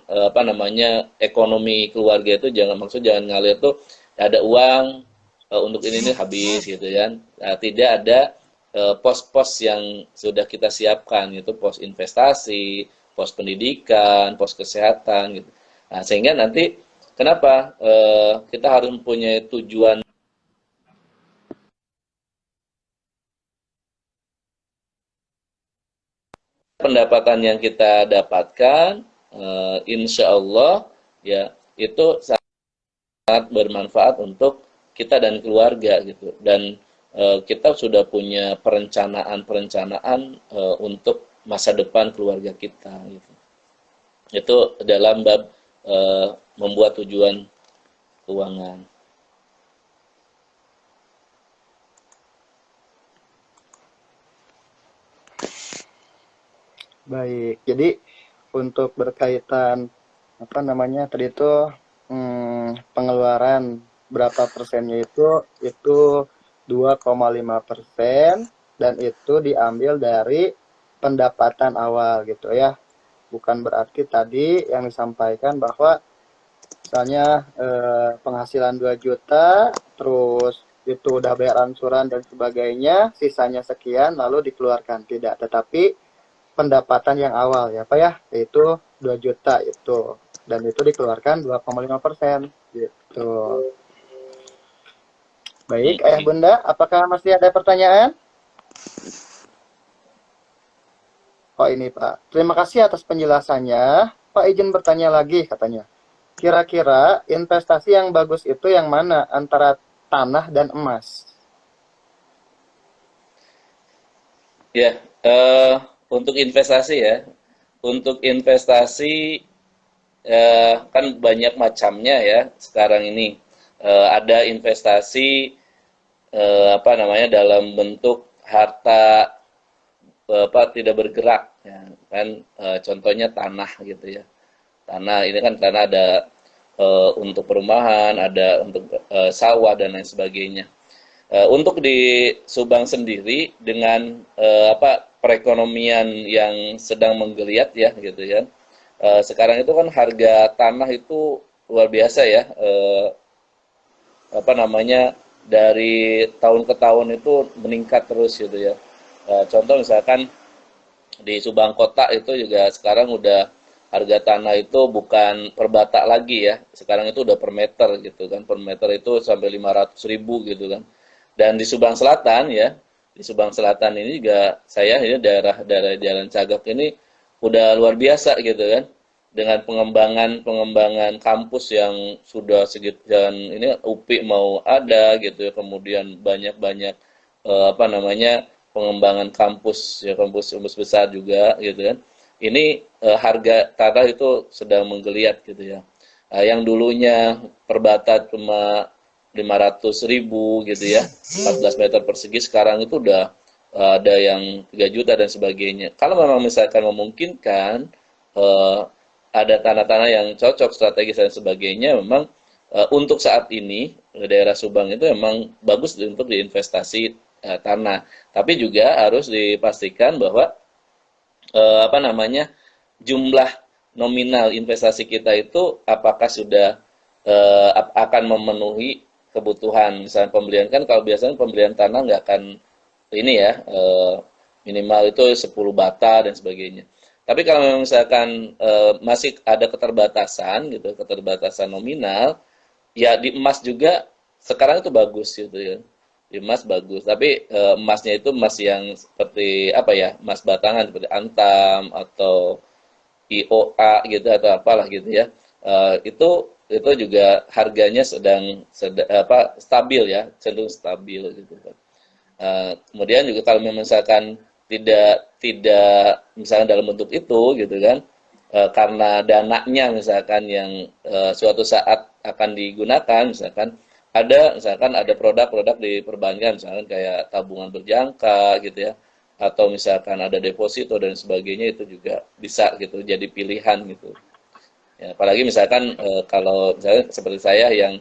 apa namanya ekonomi keluarga itu jangan ngalir tuh ada uang untuk ini habis gitu kan. Nah, tidak ada pos-pos yang sudah kita siapkan itu pos investasi, pos pendidikan, pos kesehatan gitu. Nah, sehingga nanti kenapa kita harus mempunyai tujuan pendapatan yang kita dapatkan, insya Allah ya itu sangat bermanfaat untuk kita dan keluarga gitu. Dan kita sudah punya perencanaan untuk masa depan keluarga kita gitu. Itu dalam bab membuat tujuan keuangan. Baik, jadi untuk berkaitan apa namanya tadi itu pengeluaran berapa persennya itu 2,5% dan itu diambil dari pendapatan awal gitu ya. Bukan berarti tadi yang disampaikan bahwa misalnya penghasilan 2 juta terus itu udah bayar angsuran dan sebagainya, sisanya sekian lalu dikeluarkan tidak, tetapi pendapatan yang awal ya Pak ya, yaitu 2 juta itu. Dan itu dikeluarkan 2,5% gitu. Baik, Ayah Bunda, apakah masih ada pertanyaan? Oh ini Pak, terima kasih atas penjelasannya. Pak izin bertanya lagi katanya. kira-kira investasi yang bagus itu yang mana antara tanah dan emas? Ya, untuk investasi ya, untuk investasi kan banyak macamnya ya sekarang ini. Ada investasi apa namanya dalam bentuk harta apa tidak bergerak ya kan, contohnya tanah gitu ya. Tanah ini kan tanah ada untuk perumahan, ada untuk sawah dan lain sebagainya. Untuk di Subang sendiri dengan apa perekonomian yang sedang menggeliat ya gitu ya. Sekarang itu kan harga tanah itu luar biasa ya. Apa namanya dari tahun ke tahun itu meningkat terus gitu ya. Contoh misalkan di Subang Kota itu juga sekarang udah harga tanah itu bukan per batak lagi ya. Sekarang itu udah per meter gitu kan. Per meter itu sampai 500.000 gitu kan. Dan di Subang Selatan ya, di Subang Selatan ini juga saya ini daerah Jalan Cagak ini udah luar biasa gitu kan. Dengan pengembangan kampus yang sudah segitu ini UPI mau ada gitu ya. Kemudian banyak-banyak apa namanya pengembangan kampus ya kampus besar juga gitu kan. Ini harga tanah itu sedang menggeliat gitu ya. Yang dulunya per bata cuma 500.000 gitu ya, 14 meter persegi sekarang itu udah ada yang 3 juta dan sebagainya. Kalau memang misalkan memungkinkan eh, ada tanah-tanah yang cocok strategis dan sebagainya, memang untuk saat ini daerah Subang itu memang bagus untuk diinvestasi tanah. Tapi juga harus dipastikan bahwa apa namanya jumlah nominal investasi kita itu apakah sudah akan memenuhi kebutuhan. Misalnya pembelian kan kalau biasanya pembelian tanah nggak akan ini ya minimal itu 10 bata dan sebagainya. Tapi kalau memang misalkan masih ada keterbatasan gitu, keterbatasan nominal, ya di emas juga sekarang itu bagus gitu ya. Di emas bagus, tapi emasnya itu emas yang seperti apa ya, emas batangan seperti Antam atau IOA gitu atau apalah gitu ya. Itu juga harganya sedang apa stabil ya, cenderung stabil gitu kan. Kemudian juga kalau misalkan tidak misalnya dalam bentuk itu gitu kan, karena dananya misalkan yang suatu saat akan digunakan misalkan ada produk-produk di perbankan misalkan kayak tabungan berjangka gitu ya atau misalkan ada deposito dan sebagainya itu juga bisa gitu jadi pilihan gitu. Ya, apalagi misalkan kalau misalnya seperti saya yang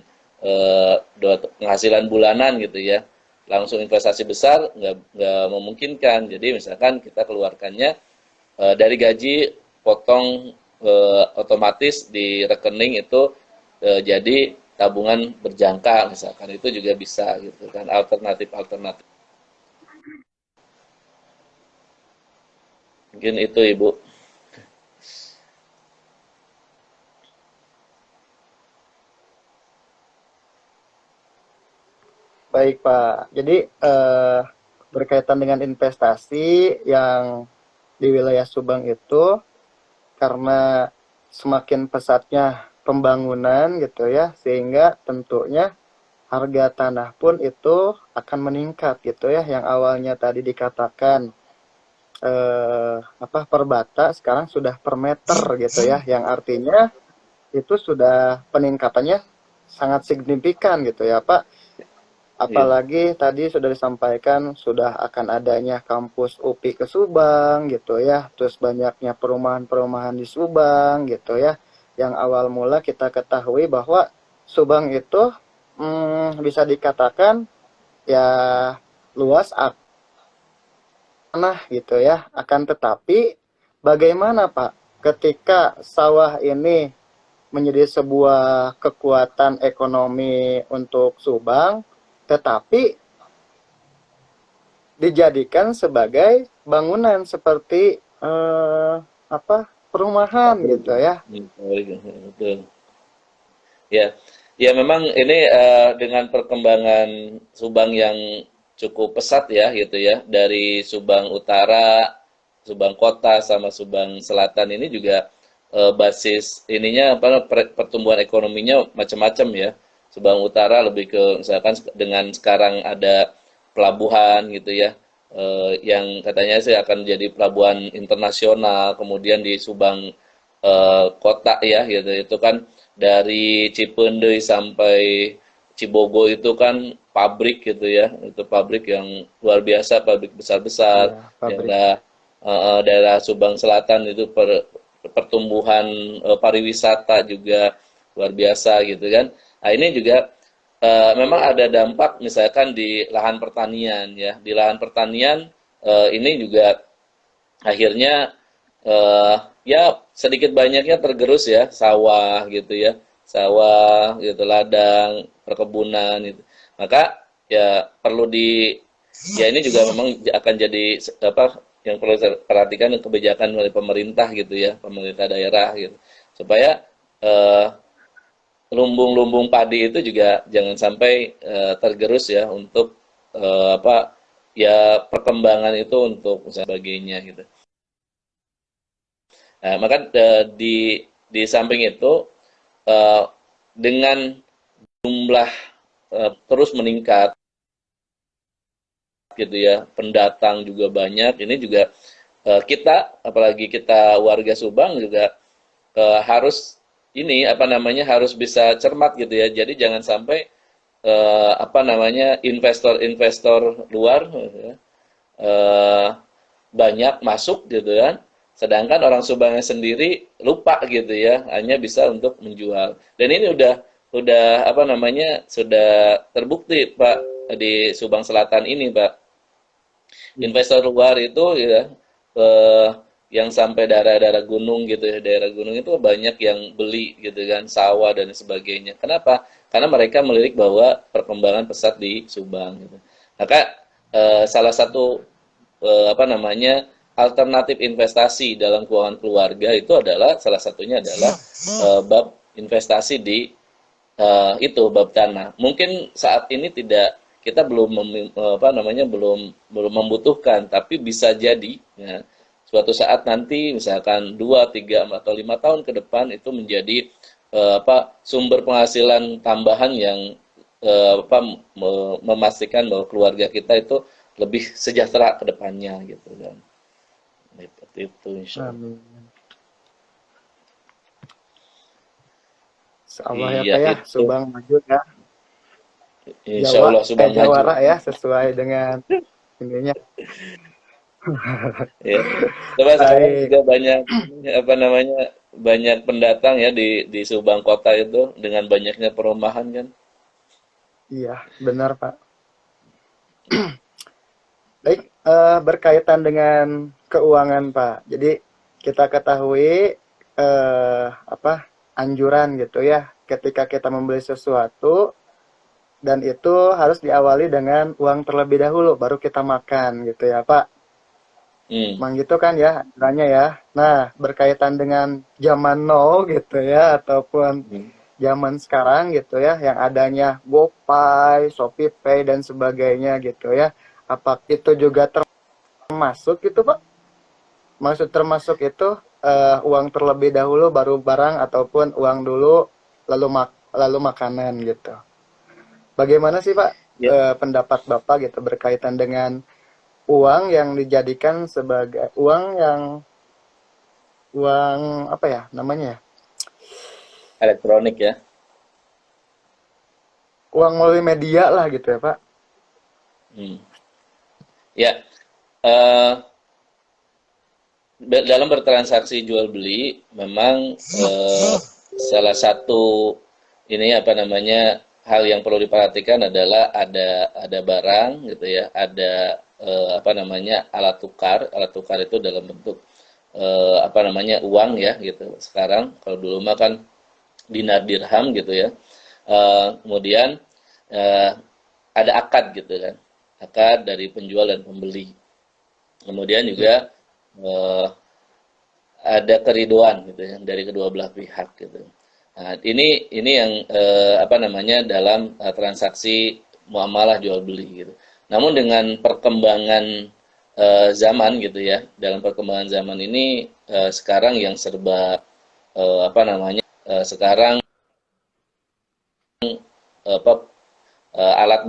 penghasilan bulanan gitu ya, langsung investasi besar nggak memungkinkan. Jadi misalkan kita keluarkannya dari gaji potong otomatis di rekening itu jadi tabungan berjangka misalkan itu juga bisa gitu kan alternatif. Mungkin itu Ibu. Baik, Pak. Jadi berkaitan dengan investasi yang di wilayah Subang itu karena semakin pesatnya pembangunan gitu ya, sehingga tentunya harga tanah pun itu akan meningkat gitu ya. Yang awalnya tadi dikatakan apa per bata sekarang sudah per meter gitu ya, yang artinya itu sudah peningkatannya sangat signifikan gitu ya, Pak. Iya. Apalagi tadi sudah disampaikan sudah akan adanya kampus UPI ke Subang gitu ya, terus banyaknya perumahan-perumahan di Subang gitu ya. Yang awal mula kita ketahui bahwa Subang itu bisa dikatakan ya luas tanah gitu ya. Akan tetapi bagaimana Pak ketika sawah ini menjadi sebuah kekuatan ekonomi untuk Subang, tetapi dijadikan sebagai bangunan seperti apa perumahan gitu ya. Betul. Ya, ya memang ini dengan perkembangan Subang yang cukup pesat ya gitu ya dari Subang Utara, Subang Kota sama Subang Selatan ini juga basis ininya apa pertumbuhan ekonominya macam-macam ya. Subang Utara lebih ke misalkan dengan sekarang ada pelabuhan gitu ya, yang katanya sih akan jadi pelabuhan internasional. Kemudian di Subang kota ya gitu, itu kan dari Cipeundeuh sampai Cibogo itu kan pabrik gitu ya, itu pabrik yang luar biasa, pabrik besar-besar. Iya, pabrik. Daerah Subang Selatan itu pertumbuhan pariwisata juga luar biasa gitu kan. Nah ini juga memang ada dampak misalkan di lahan pertanian ya, di lahan pertanian ini juga akhirnya ya sedikit banyaknya tergerus ya, sawah gitu ya, sawah gitu, ladang, perkebunan gitu. Maka ya perlu ya ini juga memang akan jadi apa yang perlu saya perhatikan kebijakan dari pemerintah gitu ya, pemerintah daerah gitu, supaya eh, lumbung-lumbung padi itu juga jangan sampai tergerus ya untuk apa ya perkembangan itu untuk sebagainya gitu. Nah, maka di samping itu eh, dengan jumlah terus meningkat gitu ya, pendatang juga banyak. Ini juga kita, apalagi kita warga Subang juga harus ini apa namanya harus bisa cermat gitu ya. Jadi jangan sampai apa namanya investor-investor luar ya, eh, banyak masuk gitu kan. Sedangkan orang Subangnya sendiri lupa gitu ya, hanya bisa untuk menjual. Dan ini udah apa namanya sudah terbukti Pak di Subang Selatan ini Pak. Iya. Investor luar itu ya eh, yang sampai daerah-daerah gunung gitu ya, daerah gunung itu banyak yang beli gitu kan, sawah dan sebagainya. Kenapa? Karena mereka melirik bahwa perkembangan pesat di Subang gitu. Maka salah satu apa namanya alternatif investasi dalam keuangan keluarga itu adalah salah satunya adalah bab investasi di itu bab tanah. Mungkin saat ini tidak kita belum apa namanya belum membutuhkan, tapi bisa jadi ya, suatu saat nanti misalkan 2 3 atau 5 tahun ke depan itu menjadi apa sumber penghasilan tambahan yang apa memastikan bahwa keluarga kita itu lebih sejahtera ke depannya gitu kan. Seperti itu insyaallah. Amin. Insyaallah ya Iya Pak ya, itu. Subang maju ya. Insya Allah Subang maju. Jawara ya sesuai dengan ininya. Ya. Coba sekarang Baik. juga banyak apa namanya banyak pendatang ya di Subang Kota itu dengan banyaknya perumahan kan. Iya, benar Pak. Baik, berkaitan dengan keuangan Pak. Jadi kita ketahui apa anjuran gitu ya, ketika kita membeli sesuatu dan itu harus diawali dengan uang terlebih dahulu, baru kita makan gitu ya Pak. Hmm. Emang gitu kan ya anjurannya ya. Nah, berkaitan dengan zaman now gitu ya, ataupun Hmm. zaman sekarang gitu ya, yang adanya GoPay, ShopeePay dan sebagainya gitu ya. Apa itu juga termasuk gitu Pak? Maksud termasuk itu uang terlebih dahulu baru barang ataupun uang dulu lalu makanan gitu. Bagaimana sih Pak Ya, pendapat Bapak gitu berkaitan dengan uang yang dijadikan sebagai uang apa ya namanya ya? elektronik ya. Uang melalui media lah gitu ya Pak. Hmm. Ya, eh, dalam bertransaksi jual beli memang salah satu ini apa namanya hal yang perlu diperhatikan adalah ada barang gitu ya, ada apa namanya alat tukar itu dalam bentuk apa namanya uang ya gitu. Sekarang kalau dulu mah kan dinar dirham gitu ya. Kemudian eh, ada akad gitu kan, akad dari penjual dan pembeli. Kemudian Ya. juga ada keriduan gitu ya dari kedua belah pihak gitu. Nah, ini yang apa namanya dalam transaksi muamalah jual beli gitu. Namun dengan perkembangan zaman gitu ya, dalam perkembangan zaman ini sekarang yang serba apa namanya, sekarang apa alat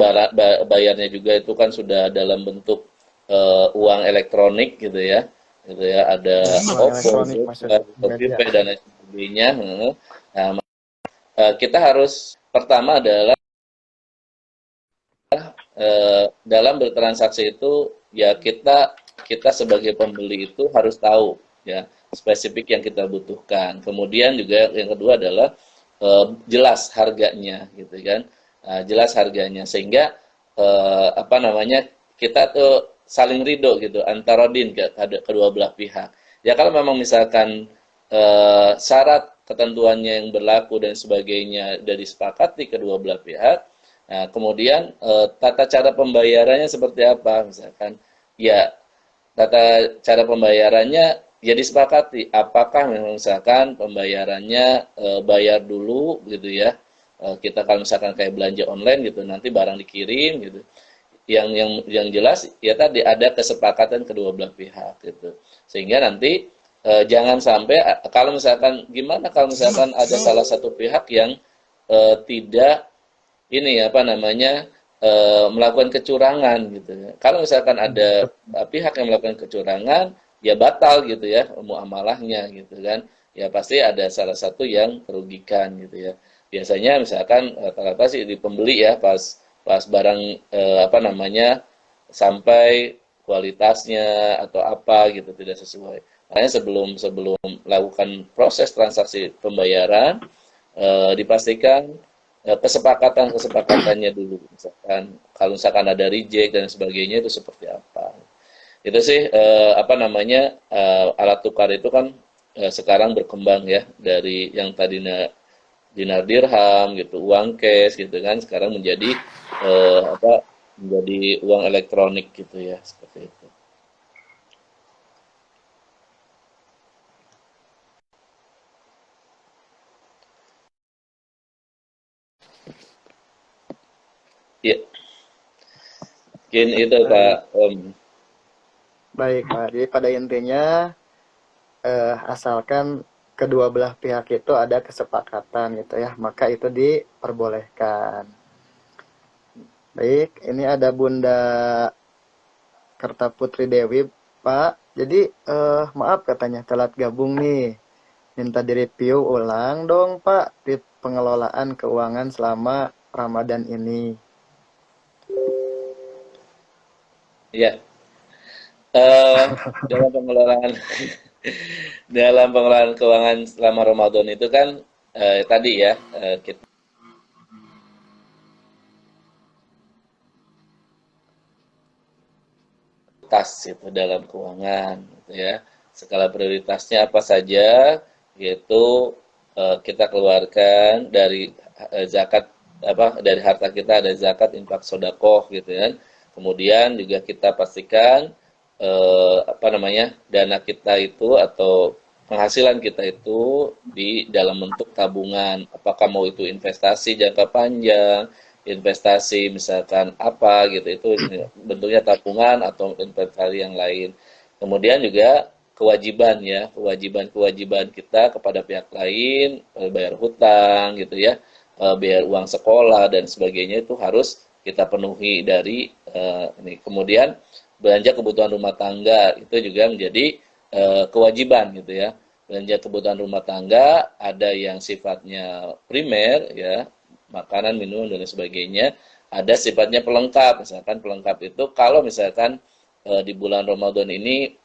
bayarnya juga itu kan sudah dalam bentuk uang elektronik gitu ya ada Uang OVO, elektronik GoPay, maksudnya ya. GoPay dan lain sebagainya. Nah, kita harus pertama adalah dalam bertransaksi itu ya kita sebagai pembeli itu harus tahu ya spesifik yang kita butuhkan. Kemudian juga yang kedua adalah jelas harganya gitu kan. Jelas harganya sehingga apa namanya kita tuh saling ridho gitu antara kedua belah pihak. Ya kalau memang misalkan syarat ketentuannya yang berlaku dan sebagainya dari disepakati kedua belah pihak. Nah, kemudian tata cara pembayarannya seperti apa? Misalkan, ya tata cara pembayarannya ya disepakati. Apakah memang misalkan pembayarannya bayar dulu gitu ya? Kita kalau misalkan kayak belanja online gitu, nanti barang dikirim gitu. Yang jelas ya tadi ada kesepakatan kedua belah pihak gitu. Sehingga nanti jangan sampai kalau misalkan gimana kalau misalkan ada salah satu pihak yang tidak ini apa namanya melakukan kecurangan gitu ya. Kalau misalkan ada pihak yang melakukan kecurangan, ya batal gitu ya muamalahnya gitu kan. Ya pasti ada salah satu yang merugikan gitu ya. Biasanya misalkan rata-rata sih di pembeli ya pas pas barang apa namanya sampai kualitasnya atau apa gitu tidak sesuai. Makanya sebelum sebelum melakukan proses transaksi pembayaran dipastikan kesepakatannya dulu misalkan kalau misalkan ada reject dan sebagainya itu seperti apa itu sih apa namanya alat tukar itu kan sekarang berkembang ya dari yang tadinya dinar dirham gitu uang cash gitu kan sekarang menjadi apa menjadi uang elektronik gitu ya seperti itu ya mungkin itu Pak Baik, baik Pak. Jadi pada intinya asalkan kedua belah pihak itu ada kesepakatan gitu ya, maka itu diperbolehkan. Baik, ini ada Bunda Kertaputri Dewi, Pak. Jadi maaf katanya telat gabung nih. Minta direview ulang dong, Pak, tip pengelolaan keuangan selama Ramadan ini. ya dalam pengelolaan dalam pengelolaan keuangan selama Ramadan itu kan tadi ya kita tas itu dalam keuangan gitu ya. Skala prioritasnya apa saja yaitu kita keluarkan dari zakat apa dari harta kita ada zakat infak sodakoh gitu kan. Kemudian juga kita pastikan apa namanya dana kita itu atau penghasilan kita itu di dalam bentuk tabungan. Apakah mau itu investasi jangka panjang, investasi misalkan apa gitu itu bentuknya tabungan atau investasi yang lain. Kemudian juga kewajiban ya, kewajiban kita kepada pihak lain, bayar hutang gitu ya, bayar uang sekolah dan sebagainya itu harus kita penuhi dari ini. Kemudian belanja kebutuhan rumah tangga itu juga menjadi kewajiban gitu ya. Belanja kebutuhan rumah tangga ada yang sifatnya primer ya, makanan, minum dan sebagainya. Ada sifatnya pelengkap. Misalkan pelengkap itu kalau misalkan di bulan Ramadan ini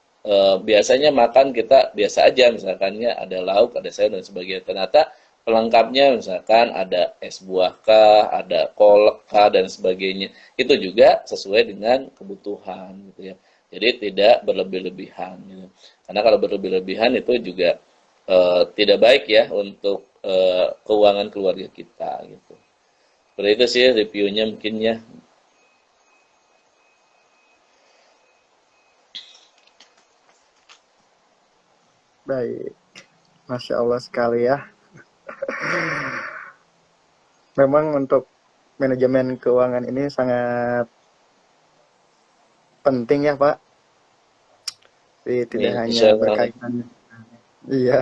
biasanya makan kita biasa aja misalkannya ada lauk, ada sayur dan sebagainya. Ternyata pelengkapnya misalkan ada es buah kah, ada kolak kah dan sebagainya. Itu juga sesuai dengan kebutuhan gitu ya. Jadi tidak berlebih-lebihan gitu. Karena kalau berlebih-lebihan itu juga tidak baik ya untuk keuangan keluarga kita gitu. Seperti itu sih reviewnya mungkin ya. Baik, Masya Allah sekali ya. Memang untuk manajemen keuangan ini sangat penting ya, Pak. Jadi tidak Nih, hanya insya Allah. berkaitan. Iya,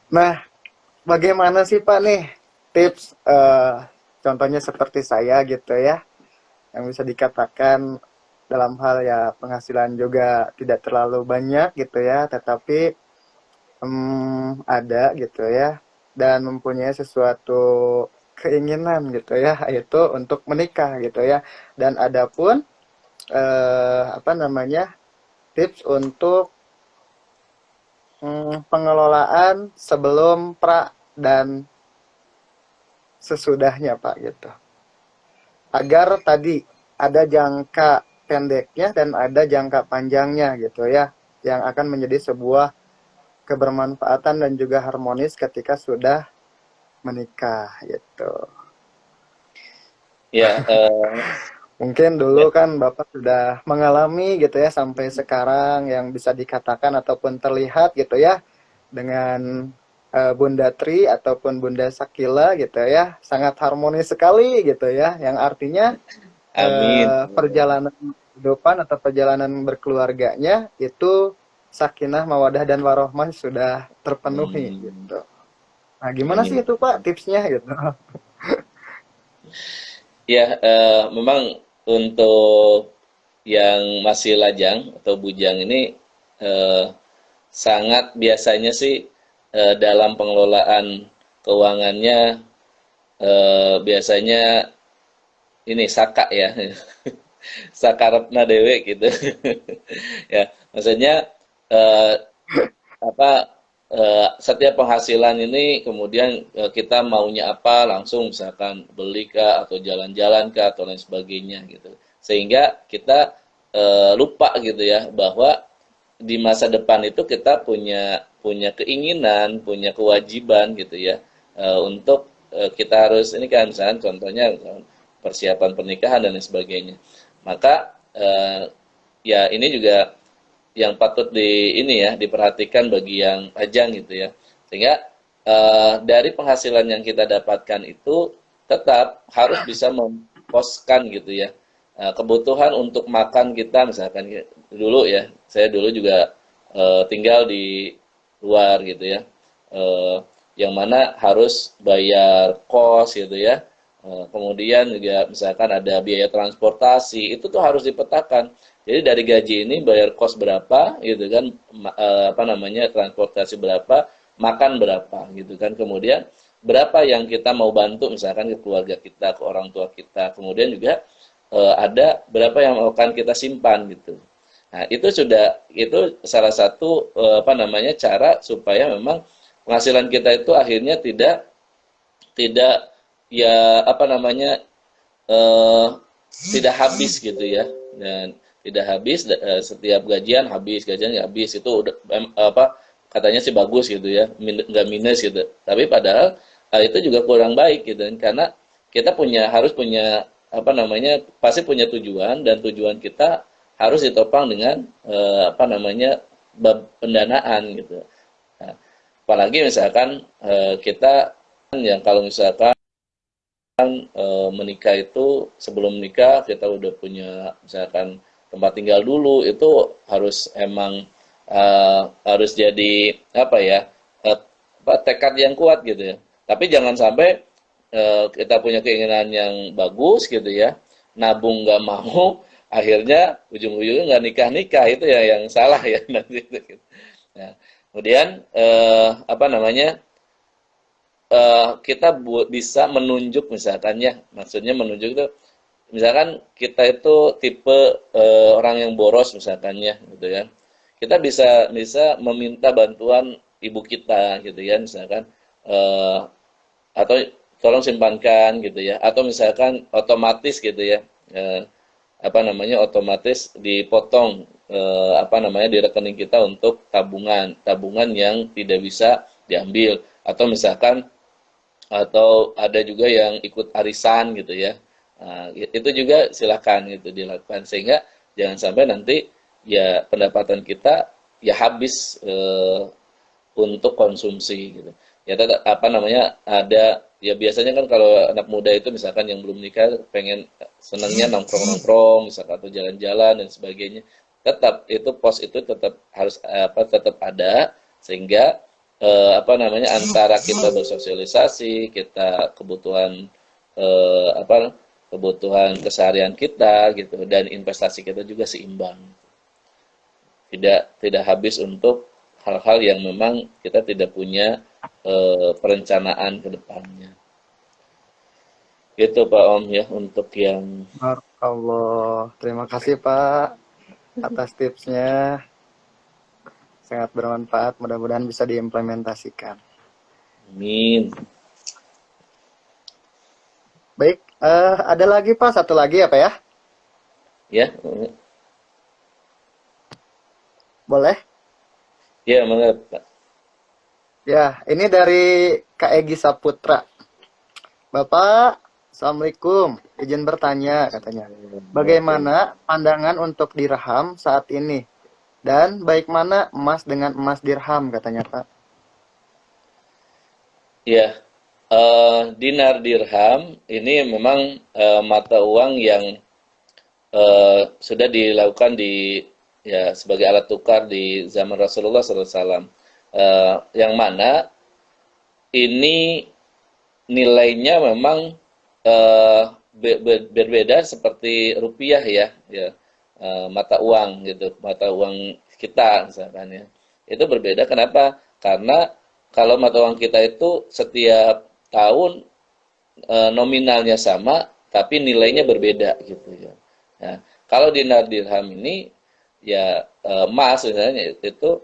Nah, bagaimana sih Pak nih tips contohnya seperti saya gitu ya, yang bisa dikatakan dalam hal ya penghasilan juga tidak terlalu banyak gitu ya, tetapi ada gitu ya, dan mempunyai sesuatu keinginan gitu ya, yaitu untuk menikah gitu ya. Dan ada pun apa namanya tips untuk pengelolaan sebelum pra dan sesudahnya Pak gitu. Agar tadi ada jangka pendeknya dan ada jangka panjangnya gitu ya, yang akan menjadi sebuah kebermanfaatan dan juga harmonis ketika sudah menikah gitu. Ya, Mungkin ya, dulu kan Bapak sudah mengalami gitu ya sampai sekarang yang bisa dikatakan ataupun terlihat gitu ya dengan Bunda Tri ataupun Bunda Sakila gitu ya, sangat harmonis sekali gitu ya, yang artinya amin. perjalanan kehidupan atau perjalanan berkeluarganya itu sakinah, mawadah dan warohmah sudah terpenuhi Hmm, gitu. Nah, gimana sih amin. itu Pak tipsnya gitu? Ya, memang untuk yang masih lajang atau bujang ini eh, sangat biasanya sih dalam pengelolaan keuangannya biasanya ini saka ya, sakarepna dewe gitu. Ya, maksudnya eh, apa setiap penghasilan ini kemudian kita maunya apa langsung misalkan beli kah atau jalan-jalan kah atau lain sebagainya gitu. Sehingga kita lupa gitu ya bahwa di masa depan itu kita punya punya keinginan, punya kewajiban gitu ya untuk kita harus ini kan misalnya contohnya persiapan pernikahan dan lain sebagainya. Maka ya ini juga yang patut di ini ya diperhatikan bagi yang ajang gitu ya. Sehingga dari penghasilan yang kita dapatkan itu tetap harus bisa memposkan gitu ya. Kebutuhan untuk makan kita misalkan dulu ya, saya dulu juga tinggal di luar gitu ya. Eh, yang mana harus bayar kos gitu ya. Kemudian juga misalkan ada biaya transportasi, itu tuh harus dipetakan. Jadi dari gaji ini bayar kos berapa gitu kan, apa namanya transportasi berapa, makan berapa gitu kan. Kemudian berapa yang kita mau bantu misalkan ke keluarga kita, ke orang tua kita. Kemudian juga ada berapa yang akan kita simpan gitu. Nah, itu salah satu apa namanya cara supaya memang penghasilan kita itu akhirnya tidak ya apa namanya eh, tidak habis gitu ya dan tidak habis setiap gajian ya habis itu udah apa katanya sih bagus gitu ya nggak minus gitu tapi padahal itu juga kurang baik gitu karena kita harus punya apa namanya pasti punya tujuan dan tujuan kita harus ditopang dengan apa namanya pendanaan gitu. Nah, apalagi misalkan kita yang kalau misalkan menikah itu sebelum menikah kita udah punya misalkan tempat tinggal dulu itu harus emang harus jadi apa ya tekad yang kuat gitu ya. Tapi jangan sampai kita punya keinginan yang bagus gitu ya, nabung nggak mau, akhirnya ujung-ujungnya nggak nikah-nikah itu ya yang salah ya nanti. Gitu. Nah, kemudian apa namanya kita bisa menunjuk misalkan ya, maksudnya menunjuk itu misalkan kita itu tipe orang yang boros misalkan ya, gitu ya. Kita bisa bisa meminta bantuan ibu kita gitu ya, misalkan eh, atau tolong simpankan gitu ya, atau misalkan otomatis gitu ya, eh, apa namanya otomatis dipotong apa namanya di rekening kita untuk tabungan tabungan yang tidak bisa diambil atau misalkan atau ada juga yang ikut arisan gitu ya. Nah, itu juga silakan gitu dilakukan sehingga jangan sampai nanti ya pendapatan kita ya habis untuk konsumsi gitu. Ya apa namanya ada ya biasanya kan kalau anak muda itu misalkan yang belum nikah pengen senangnya nongkrong-nongkrong misalkan atau jalan-jalan dan sebagainya. Tetap itu pos itu tetap harus apa tetap ada sehingga apa namanya, antara kita bersosialisasi, kita kebutuhan apa, kebutuhan keseharian kita gitu, dan investasi kita juga seimbang. Tidak habis untuk hal-hal yang memang kita tidak punya perencanaan ke depannya. Gitu Pak Om ya untuk yang Allah, terima kasih Pak atas tipsnya. Sangat bermanfaat, mudah-mudahan bisa diimplementasikan. amin. Baik, ada lagi Pak, satu lagi ya Pak ya? Ya, Boleh? ya mangga Pak. Ya, ini dari Kak Egi Saputra. Bapak, Assalamualaikum. Izin bertanya katanya. Bagaimana pandangan untuk dirham saat ini? Dan baik mana emas dengan emas dirham katanya Pak? Ya, dinar dirham ini memang mata uang yang sudah dilakukan di ya sebagai alat tukar di zaman Rasulullah SAW, yang mana ini nilainya memang berbeda seperti rupiah ya, mata uang gitu, mata uang kita misalkan ya, itu berbeda. Kenapa? Karena kalau mata uang kita itu setiap tahun nominalnya sama, tapi nilainya berbeda gitu ya. Nah, kalau dinar dirham ini ya emas misalnya itu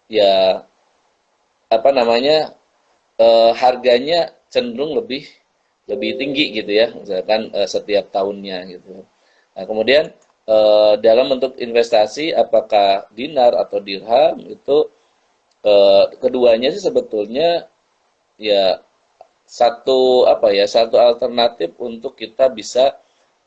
ya apa namanya, harganya cenderung lebih tinggi gitu ya, misalkan setiap tahunnya gitu. Nah, kemudian dalam bentuk investasi apakah dinar atau dirham itu, keduanya sih sebetulnya ya satu apa ya, satu alternatif untuk kita bisa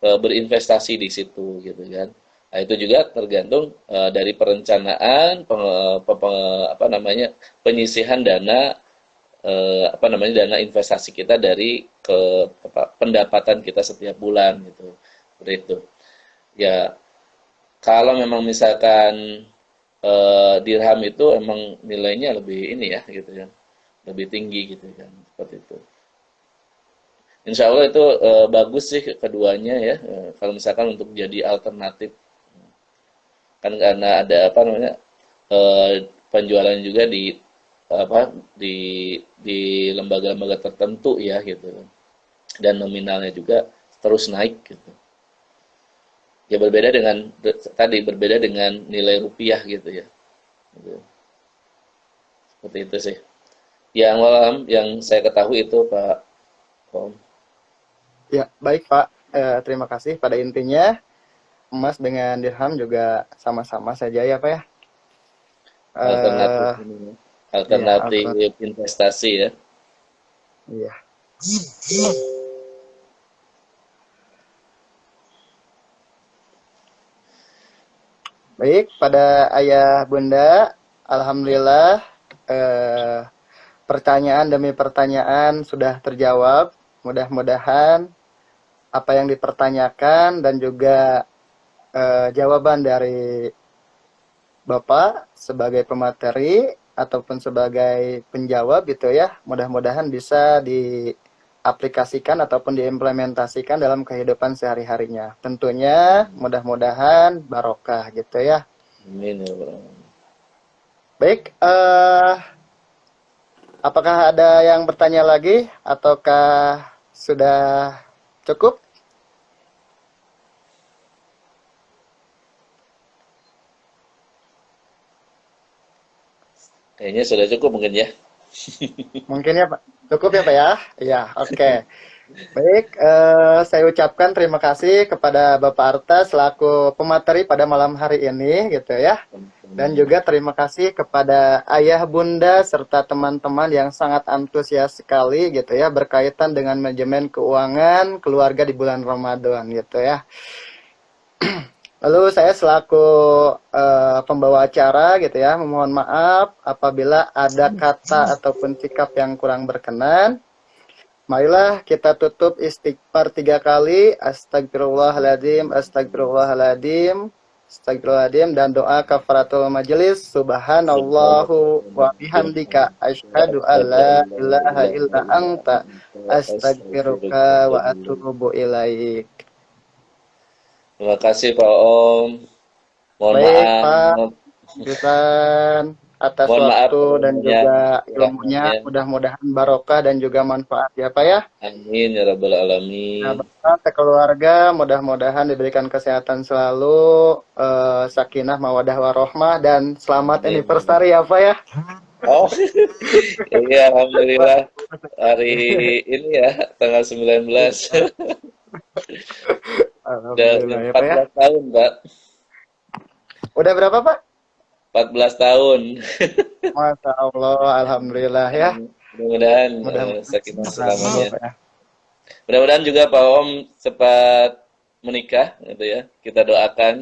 berinvestasi di situ gitu kan. Nah, itu juga tergantung dari perencanaan apa namanya, penyisihan dana, apa namanya, dana investasi kita dari pendapatan kita setiap bulan gitu. Seperti itu. Ya, kalau memang misalkan dirham itu emang nilainya lebih ini ya gitu ya. Lebih tinggi gitu kan. Seperti itu. Insya Allah itu bagus sih keduanya ya. Kalau misalkan untuk jadi alternatif, kan karena ada apa namanya, penjualan juga di apa di lembaga-lembaga tertentu ya gitu, dan nominalnya juga terus naik gitu. Ya berbeda dengan tadi, berbeda dengan nilai rupiah gitu ya. Gitu. Seperti itu sih. Yang malam yang saya ketahui itu Pak Om. Ya, baik Pak. Terima kasih. Pada intinya emas dengan dirham juga sama-sama saja ya Pak ya. Alternatif Eh, ini, ya, alternatif alternatif. investasi ya. Iya. Baik, pada ayah bunda, alhamdulillah pertanyaan demi pertanyaan sudah terjawab. Mudah-mudahan apa yang dipertanyakan dan juga jawaban dari Bapak sebagai pemateri ataupun sebagai penjawab gitu ya, mudah-mudahan bisa diaplikasikan ataupun diimplementasikan dalam kehidupan sehari-harinya. Tentunya mudah-mudahan barokah gitu ya. Amin ya Bro. Baik, apakah ada yang bertanya lagi ataukah sudah cukup? Kayaknya sudah cukup mungkin ya. Mungkin ya Pak. Cukup ya Pak ya? Iya, oke. Baik, saya ucapkan terima kasih kepada Bapak Arta selaku pemateri pada malam hari ini gitu ya. Dan juga terima kasih kepada ayah bunda serta teman-teman yang sangat antusias sekali gitu ya berkaitan dengan manajemen keuangan keluarga di bulan Ramadan gitu ya. Lalu saya selaku pembawa acara gitu ya, memohon maaf apabila ada kata ataupun sikap yang kurang berkenan. Marilah kita tutup istighfar 3 kali. Astagfirullahaladzim, astagfirullahaladzim. Astagfirullahaladzim, dan doa kafaratul majelis. Subhanallahu wa bihamdika asyhadu alla ilaha illa anta astagfiruka wa atubu ilaik. Terima kasih Pak Om. Mohon Baik maaf. Pak Jusan, atas Mohon maaf waktu dan juga ilmunya, kurangnya. mudah-mudahan barokah dan juga manfaat ya Pak ya. Amin ya rabbal Nah, alamin. Bapak, keluarga, mudah-mudahan diberikan kesehatan selalu, sakinah, mawadah, warohmah, dan selamat Amin. anniversary ya Pak ya. Oh, iya alhamdulillah hari ini ya tanggal 19. Udah Alhamdulillah ya Pak ya. 14 tahun, Pak. Udah berapa Pak? 14 tahun. Masya Allah, Alhamdulillah ya. Mudah-mudahan Mudah-mudahan sakinah selalu, selamanya. Pak ya. Mudah-mudahan juga Pak Om cepat menikah gitu ya. Kita doakan.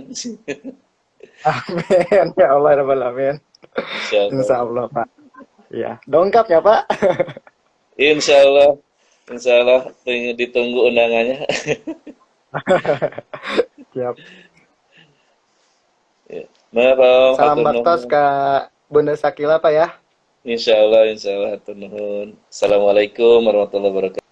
Amin ya Allah, ya Rabbal Alamin. Insyaallah. Insya Allah Pak. Ya, dongkap ya Pak. Insyaallah. Insyaallah ditunggu undangannya. Siap. Ya. Nah, Pak Om, Salam hatur baktos nuhun. ke Bunda Sakila Pak ya. Insyaallah, insyaallah hatur nuhun. Assalamualaikum warahmatullahi wabarakatuh.